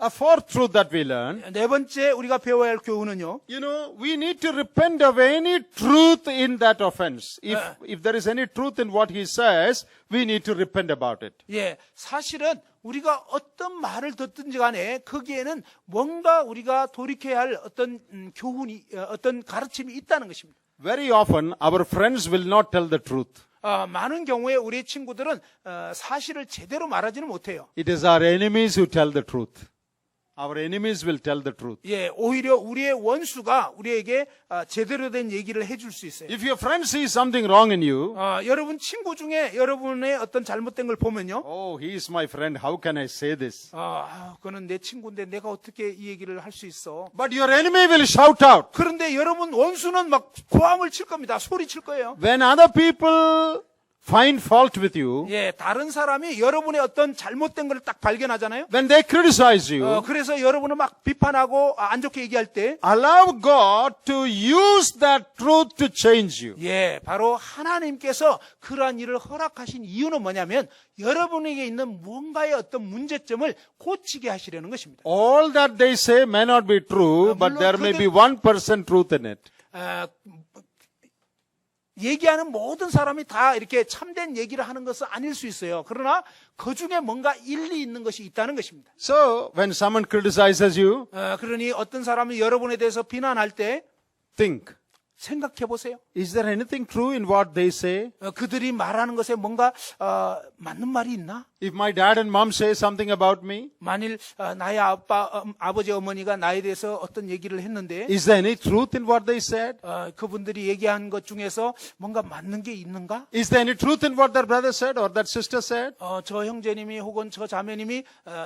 A fourth truth that we learn, 네 번째 우리가 배워야 할 교훈은요. you know, we need to repent of any truth in that offense. If there is any truth in what he says, we need to repent about it. 예, 사실은 우리가 어떤 말을 듣든지 간에 거기에는 뭔가 우리가 돌이켜야 할 어떤 교훈이, 어떤 가르침이 있다는 것입니다. Very often, our friends will not tell the truth. 많은 경우에 우리 친구들은 사실을 제대로 말하지는 못해요. It is our enemies who tell the truth. Our enemies will tell the truth. 예, 오히려 우리의 원수가 우리에게 제대로 된 얘기를 해줄 수 있어요. If your friend sees something wrong in you, 여러분 친구 중에 여러분의 어떤 잘못된 걸 보면요. oh, he is my friend, how can I say this? 그는 내 친구인데 내가 어떻게 이 얘기를 할 수 있어. But your enemy will shout out. 그런데 여러분 원수는 막 고함을 칠 겁니다. 소리 칠 거예요. When other people find fault with you, 예, 다른 사람이 여러분의 어떤 잘못된 걸 딱 발견하잖아요. when they criticize you, 그래서 여러분을 막 비판하고 안 좋게 얘기할 때, allow God to use that truth to change you. 예, 바로 하나님께서 그러한 일을 허락하신 이유는 뭐냐면 여러분에게 있는 무언가의 어떤 문제점을 고치게 하시려는 것입니다. All that they say may not be true, but there may be 1% truth in it. 얘기하는 모든 사람이 다 이렇게 참된 얘기를 하는 것은 아닐 수 있어요. 그러나 그 중에 뭔가 일리 있는 것이 있다는 것입니다. So, when someone criticizes you, 그러니 어떤 사람이 여러분에 대해서 비난할 때 think, 생각해 보세요. is there anything true in what they say? 그들이 말하는 것에 뭔가 맞는 말이 있나? If my dad and mom say something about me, 만일 나의 아버지 어머니가 나에 대해서 어떤 얘기를 했는데 is there any truth in what they said? 그분들이 얘기한 것 중에서 뭔가 맞는 게 있는가? Is there any truth in what their brother said or that sister said? 저 형제님이 혹은 저 자매님이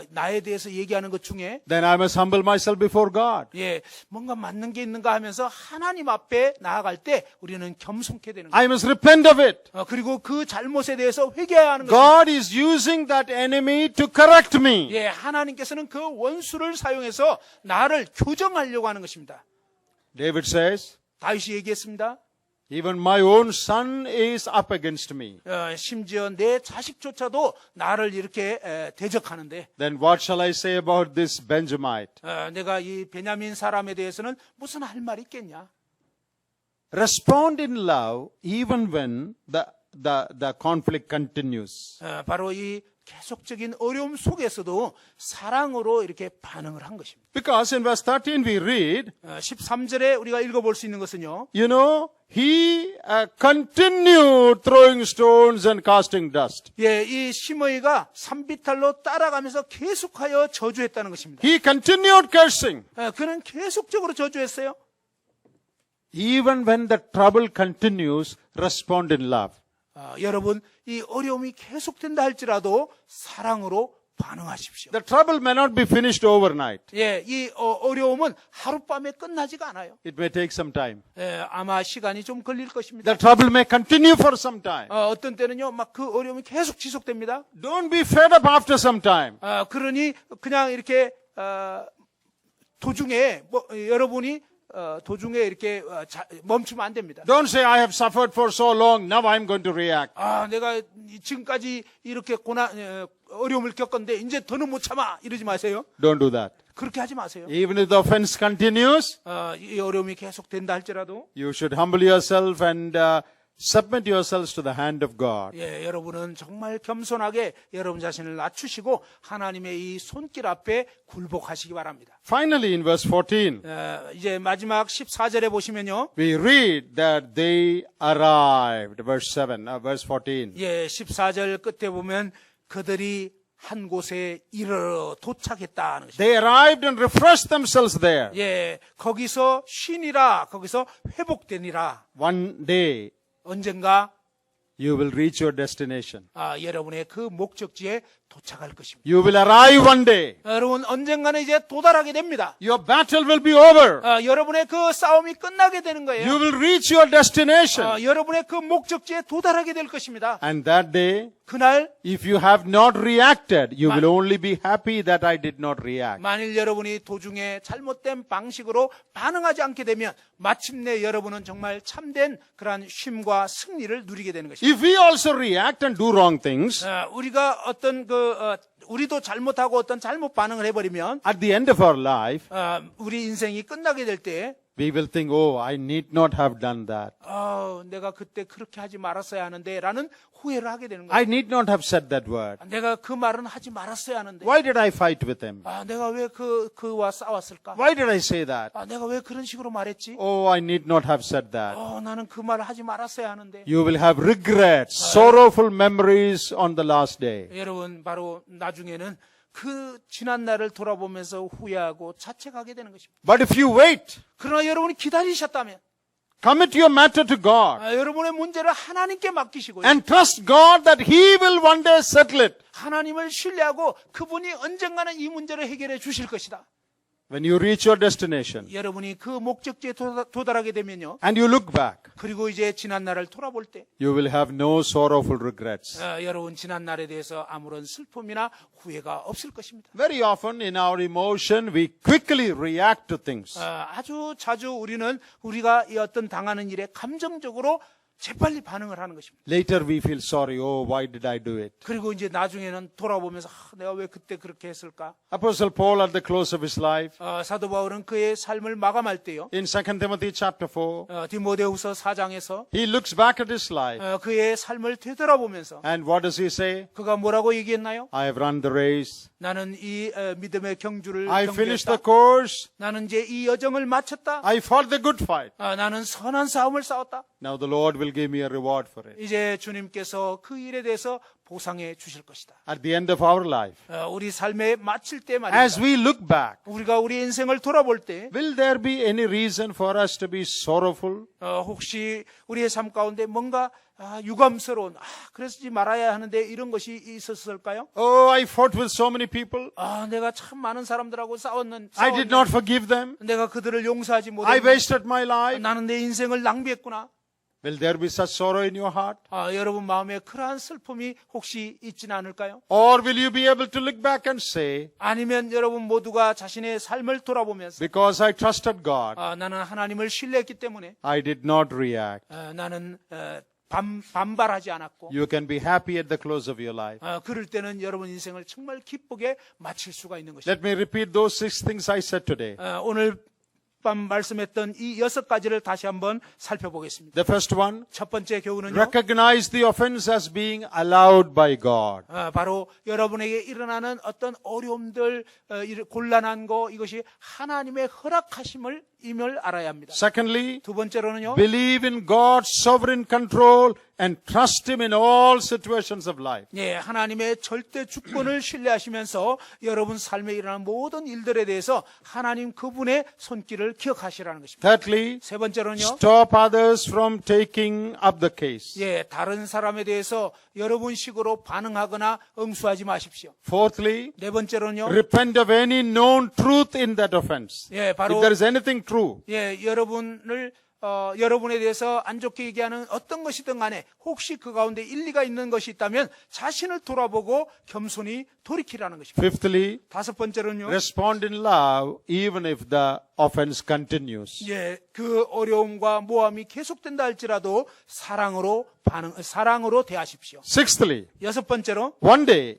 나에 대해서 얘기하는 것 중에 Then I must humble myself before God. 예, 뭔가 맞는 게 있는가 하면서 하나님 앞에 나아갈 때 우리는 겸손케 되는 거예요. I must repent of it. 그리고 그 잘못에 대해서 회개해야 하는 거예요. God is using that enemy to correct me. 예, 하나님께서는 그 원수를 사용해서 나를 교정하려고 하는 것입니다. David says, 다윗이 얘기했습니다. even my own son is up against me. 심지어 내 자식조차도 나를 이렇게 대적하는데 Then what shall I say about this Benjamite? 내가 이 베냐민 사람에 대해서는 무슨 할 말이 있겠냐? Respond in love even when the conflict continues. 바로 이 계속적인 어려움 속에서도 사랑으로 이렇게 반응을 한 것입니다. Because in verse 13 we read, 13절에 우리가 읽어볼 수 있는 것은요. you know, he continued throwing stones and casting dust. 예, 이 시므이가 산비탈로 따라가면서 계속하여 저주했다는 것입니다. He continued cursing. 그는 계속적으로 저주했어요. Even when the trouble continues, respond in love. 여러분, 이 어려움이 계속된다 할지라도 사랑으로 반응하십시오. The trouble may not be finished overnight. 예, 이 어려움은 하룻밤에 끝나지가 않아요. It may take some time. 예, 아마 시간이 좀 걸릴 것입니다. The trouble may continue for some time. 어떤 때는요, 막 그 어려움이 계속 지속됩니다. Don't be fed up after some time. 그러니 그냥 이렇게 도중에 여러분이 도중에 이렇게 멈추면 안 됩니다. Don't say, I have suffered for so long, now I'm going to react. 내가 지금까지 이렇게 어려움을 겪었는데 이제 더는 못 참아 이러지 마세요. Don't do that. 그렇게 하지 마세요. Even if the offense continues, 이 어려움이 계속 된다 할지라도 you should humble yourself and submit yourselves to the hand of God. 예, 여러분은 정말 겸손하게 여러분 자신을 낮추시고 하나님의 이 손길 앞에 굴복하시기 바랍니다. Finally, in verse 14, 이제 마지막 14절에 보시면요. we read that they arrived. Verse 14. 예, 14절 끝에 보면 그들이 한 곳에 이르러 도착했다는 것입니다. They arrived and refreshed themselves there. 예, 거기서 쉬니라, 거기서 회복되니라. One day, 언젠가 you will reach your destination. 여러분의 그 목적지에 도착할 것입니다. You will arrive one day. 여러분 언젠가는 이제 도달하게 됩니다. Your battle will be over. 여러분의 그 싸움이 끝나게 되는 거예요. You will reach your destination. 여러분의 그 목적지에 도달하게 될 것입니다. And that day, 그날 if you have not reacted, you will only be happy that I did not react. 만일 여러분이 도중에 잘못된 방식으로 반응하지 않게 되면 마침내 여러분은 정말 참된 그러한 쉼과 승리를 누리게 되는 것입니다. If we also react and do wrong things, 우리가 어떤 우리도 잘못하고 어떤 잘못 반응을 해버리면 at the end of our life, 우리 인생이 끝나게 될 때 we will think, oh, I need not have done that. 내가 그때 그렇게 하지 말았어야 하는데 라는 후회를 하게 되는 I 거예요. need not have said that word. 내가 그 말은 하지 말았어야 하는데 Why did I fight with him? 내가 왜 그와 싸웠을까? Why did I say that? 내가 왜 그런 식으로 말했지? Oh, I need not have said that. 나는 그 말을 하지 말았어야 하는데. You will have regrets, sorrowful memories on the last day. 여러분 바로 나중에는 그 지난 날을 돌아보면서 후회하고 자책하게 되는 것입니다. But if you wait, 그러나 여러분이 기다리셨다면 commit your matter to God 여러분의 문제를 하나님께 맡기시고요. and trust God that He will one day settle it. 하나님을 신뢰하고 그분이 언젠가는 이 문제를 해결해 주실 것이다. When you reach your destination 여러분이 그 목적지에 도달하게 되면요. and you look back, 그리고 이제 지난 날을 돌아볼 때 you will have no sorrowful regrets. 여러분 지난 날에 대해서 아무런 슬픔이나 후회가 없을 것입니다. Very often in our emotion, we quickly react to things. 아주 자주 우리가 이 어떤 당하는 일에 감정적으로 재빨리 반응을 하는 것입니다. Later we feel sorry. Oh, why did I do it? 그리고 이제 나중에는 돌아보면서 내가 왜 그때 그렇게 했을까? Apostle Paul at the close of his life, 사도 바울은 그의 삶을 마감할 때요. in 2 Timothy chapter 4, 디모데후서 4장에서 he looks back at his life 그의 삶을 되돌아보면서 and what does he say? 그가 뭐라고 얘기했나요? I have run the race. 나는 이 믿음의 경주를 I finished 경주했다. the course. 나는 이제 이 여정을 마쳤다. I fought the good fight. 나는 선한 싸움을 싸웠다. Now the Lord will give me a reward for it. 이제 주님께서 그 일에 대해서 보상해 주실 것이다. At the end of our life, 우리 삶에 마칠 때 as 말입니다. we look back, 우리가 우리 인생을 돌아볼 때 will there be any reason for us to be sorrowful? 혹시 우리의 삶 가운데 뭔가 유감스러운 그러지 말아야 하는데 이런 것이 있었을까요? Oh, I fought with so many people. 내가 참 많은 사람들하고 I did not forgive them. 내가 그들을 용서하지 I 못했네. wasted my life. 나는 내 인생을 낭비했구나. Will there be such sorrow in your heart? 여러분 마음에 그러한 슬픔이 혹시 있지는 않을까요? Or will you be able to look back and say, 아니면 여러분 모두가 자신의 삶을 돌아보면서 because I trusted God, 나는 하나님을 신뢰했기 때문에 I did not react. 나는 반발하지 않았고 You can be happy at the close of your life. 그럴 때는 여러분 인생을 정말 기쁘게 마칠 수가 있는 것입니다. Let me repeat those 6 things I said today. 오늘 밤 말씀했던 이 6가지를 다시 한번 살펴보겠습니다. The first one, 첫 번째 교훈은요. recognize the offense as being allowed by God. 바로 여러분에게 일어나는 어떤 어려움들, 곤란한 거 이것이 하나님의 허락하심을 임을 알아야 합니다. Secondly, 두 번째로는요. believe in God's sovereign control and trust Him in all situations of life. 예, 하나님의 절대 주권을 신뢰하시면서 여러분 삶에 일어나는 모든 일들에 대해서 하나님 그분의 손길을 것을 기억하시라는 것입니다. Thirdly, 세 번째로는요. stop others from taking up the case. 예, 다른 사람에 대해서 여러분 식으로 반응하거나 응수하지 마십시오. Fourthly, 네 번째로는요. repent of any known truth in that offense. 예, If 바로 there is anything true, 예, 여러분에 대해서 안 좋게 얘기하는 어떤 것이든 간에 혹시 그 가운데 일리가 있는 것이 있다면 자신을 돌아보고 겸손히 돌이키라는 것입니다. fifthly, 다섯 번째로는요. respond in love even if the offense continues. 예, 그 어려움과 모함이 계속된다 할지라도 사랑으로 대하십시오. Sixthly, 여섯 번째로 one day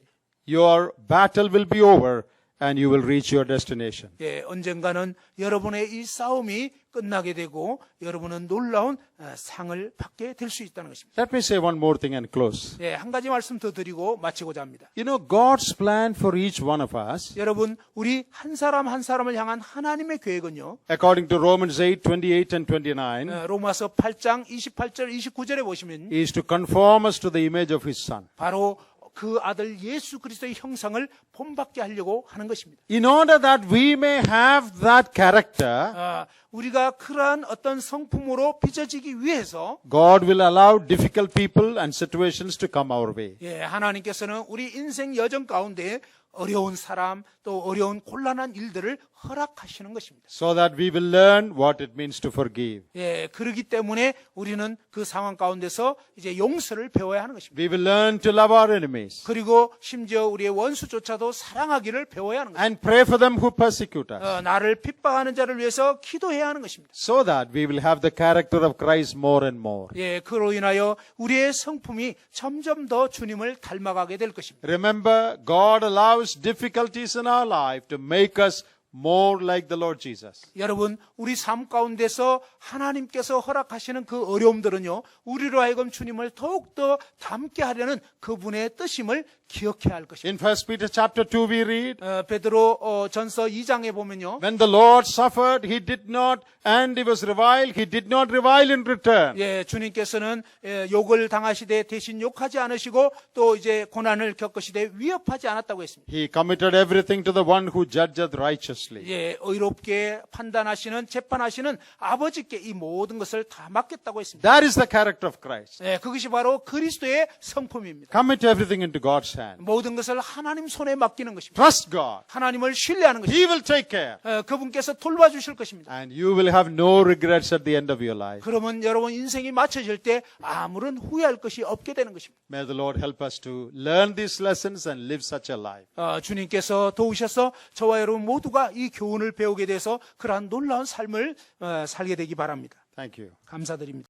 your battle will be over and you will reach your destination. 예, 언젠가는 여러분의 이 싸움이 끝나게 되고 여러분은 놀라운 상을 받게 될 수 있다는 것입니다. Let me say one more thing and close. 예, 한 가지 말씀 더 드리고 마치고자 합니다. You know, God's plan for each one of us, 여러분, 우리 한 사람 한 사람을 향한 하나님의 계획은요. according to Romans 8:28 and 29, 로마서 8장 28절 29절에 보시면 is to conform us to the image of His Son. 바로 그 아들 예수 그리스도의 형상을 본받게 하려고 하는 것입니다. In order that we may have that character, 우리가 그러한 어떤 성품으로 빚어지기 위해서 God will allow difficult people and situations to come our way. 예, 하나님께서는 우리 인생 여정 가운데 어려운 사람 또 어려운 곤란한 일들을 허락하시는 것입니다. So that we will learn what it means to forgive. 예, 그러기 때문에 우리는 그 상황 가운데서 이제 용서를 배워야 하는 것입니다. We will learn to love our enemies 그리고 심지어 우리의 원수조차도 사랑하기를 배워야 하는 것입니다. and pray for them who persecute us. 나를 핍박하는 자를 위해서 기도해야 하는 것입니다. So that we will have the character of Christ more and more. 예, 그로 인하여 우리의 성품이 점점 더 주님을 닮아가게 될 것입니다. Remember, God allows difficulties in our life to make us more like the Lord Jesus. 여러분, 우리 삶 가운데서 하나님께서 허락하시는 그 어려움들은요, 우리로 하여금 주님을 더욱더 닮게 하려는 그분의 뜻임을 기억해야 할 것입니다. In 1 Peter chapter 2 we read, 베드로 전서 2장에 보면요. when the Lord suffered, He did not, and He was reviled, He did not revile in return. 예, 주님께서는 욕을 당하시되 대신 욕하지 않으시고 또 이제 고난을 겪으시되 위협하지 않았다고 했습니다. He committed everything to the one who judgeth righteously. 예, 의롭게 판단하시는 재판하시는 아버지께 이 모든 것을 다 맡겼다고 했습니다. That is the character of Christ. 예, 그것이 바로 그리스도의 성품입니다. Commit everything into God's hand. 모든 것을 하나님 손에 맡기는 것입니다. Trust God. 하나님을 신뢰하는 것입니다. He will take care. 그분께서 돌봐주실 것입니다. And you will have no regrets at the end of your life. 그러면 여러분 인생이 맞춰질 때 아무런 후회할 것이 없게 되는 것입니다. May the Lord help us to learn these lessons and live such a life. 주님께서 도우셔서 저와 여러분 모두가 이 교훈을 배우게 돼서 그러한 놀라운 삶을 살게 되기 바랍니다. Thank you. 감사드립니다.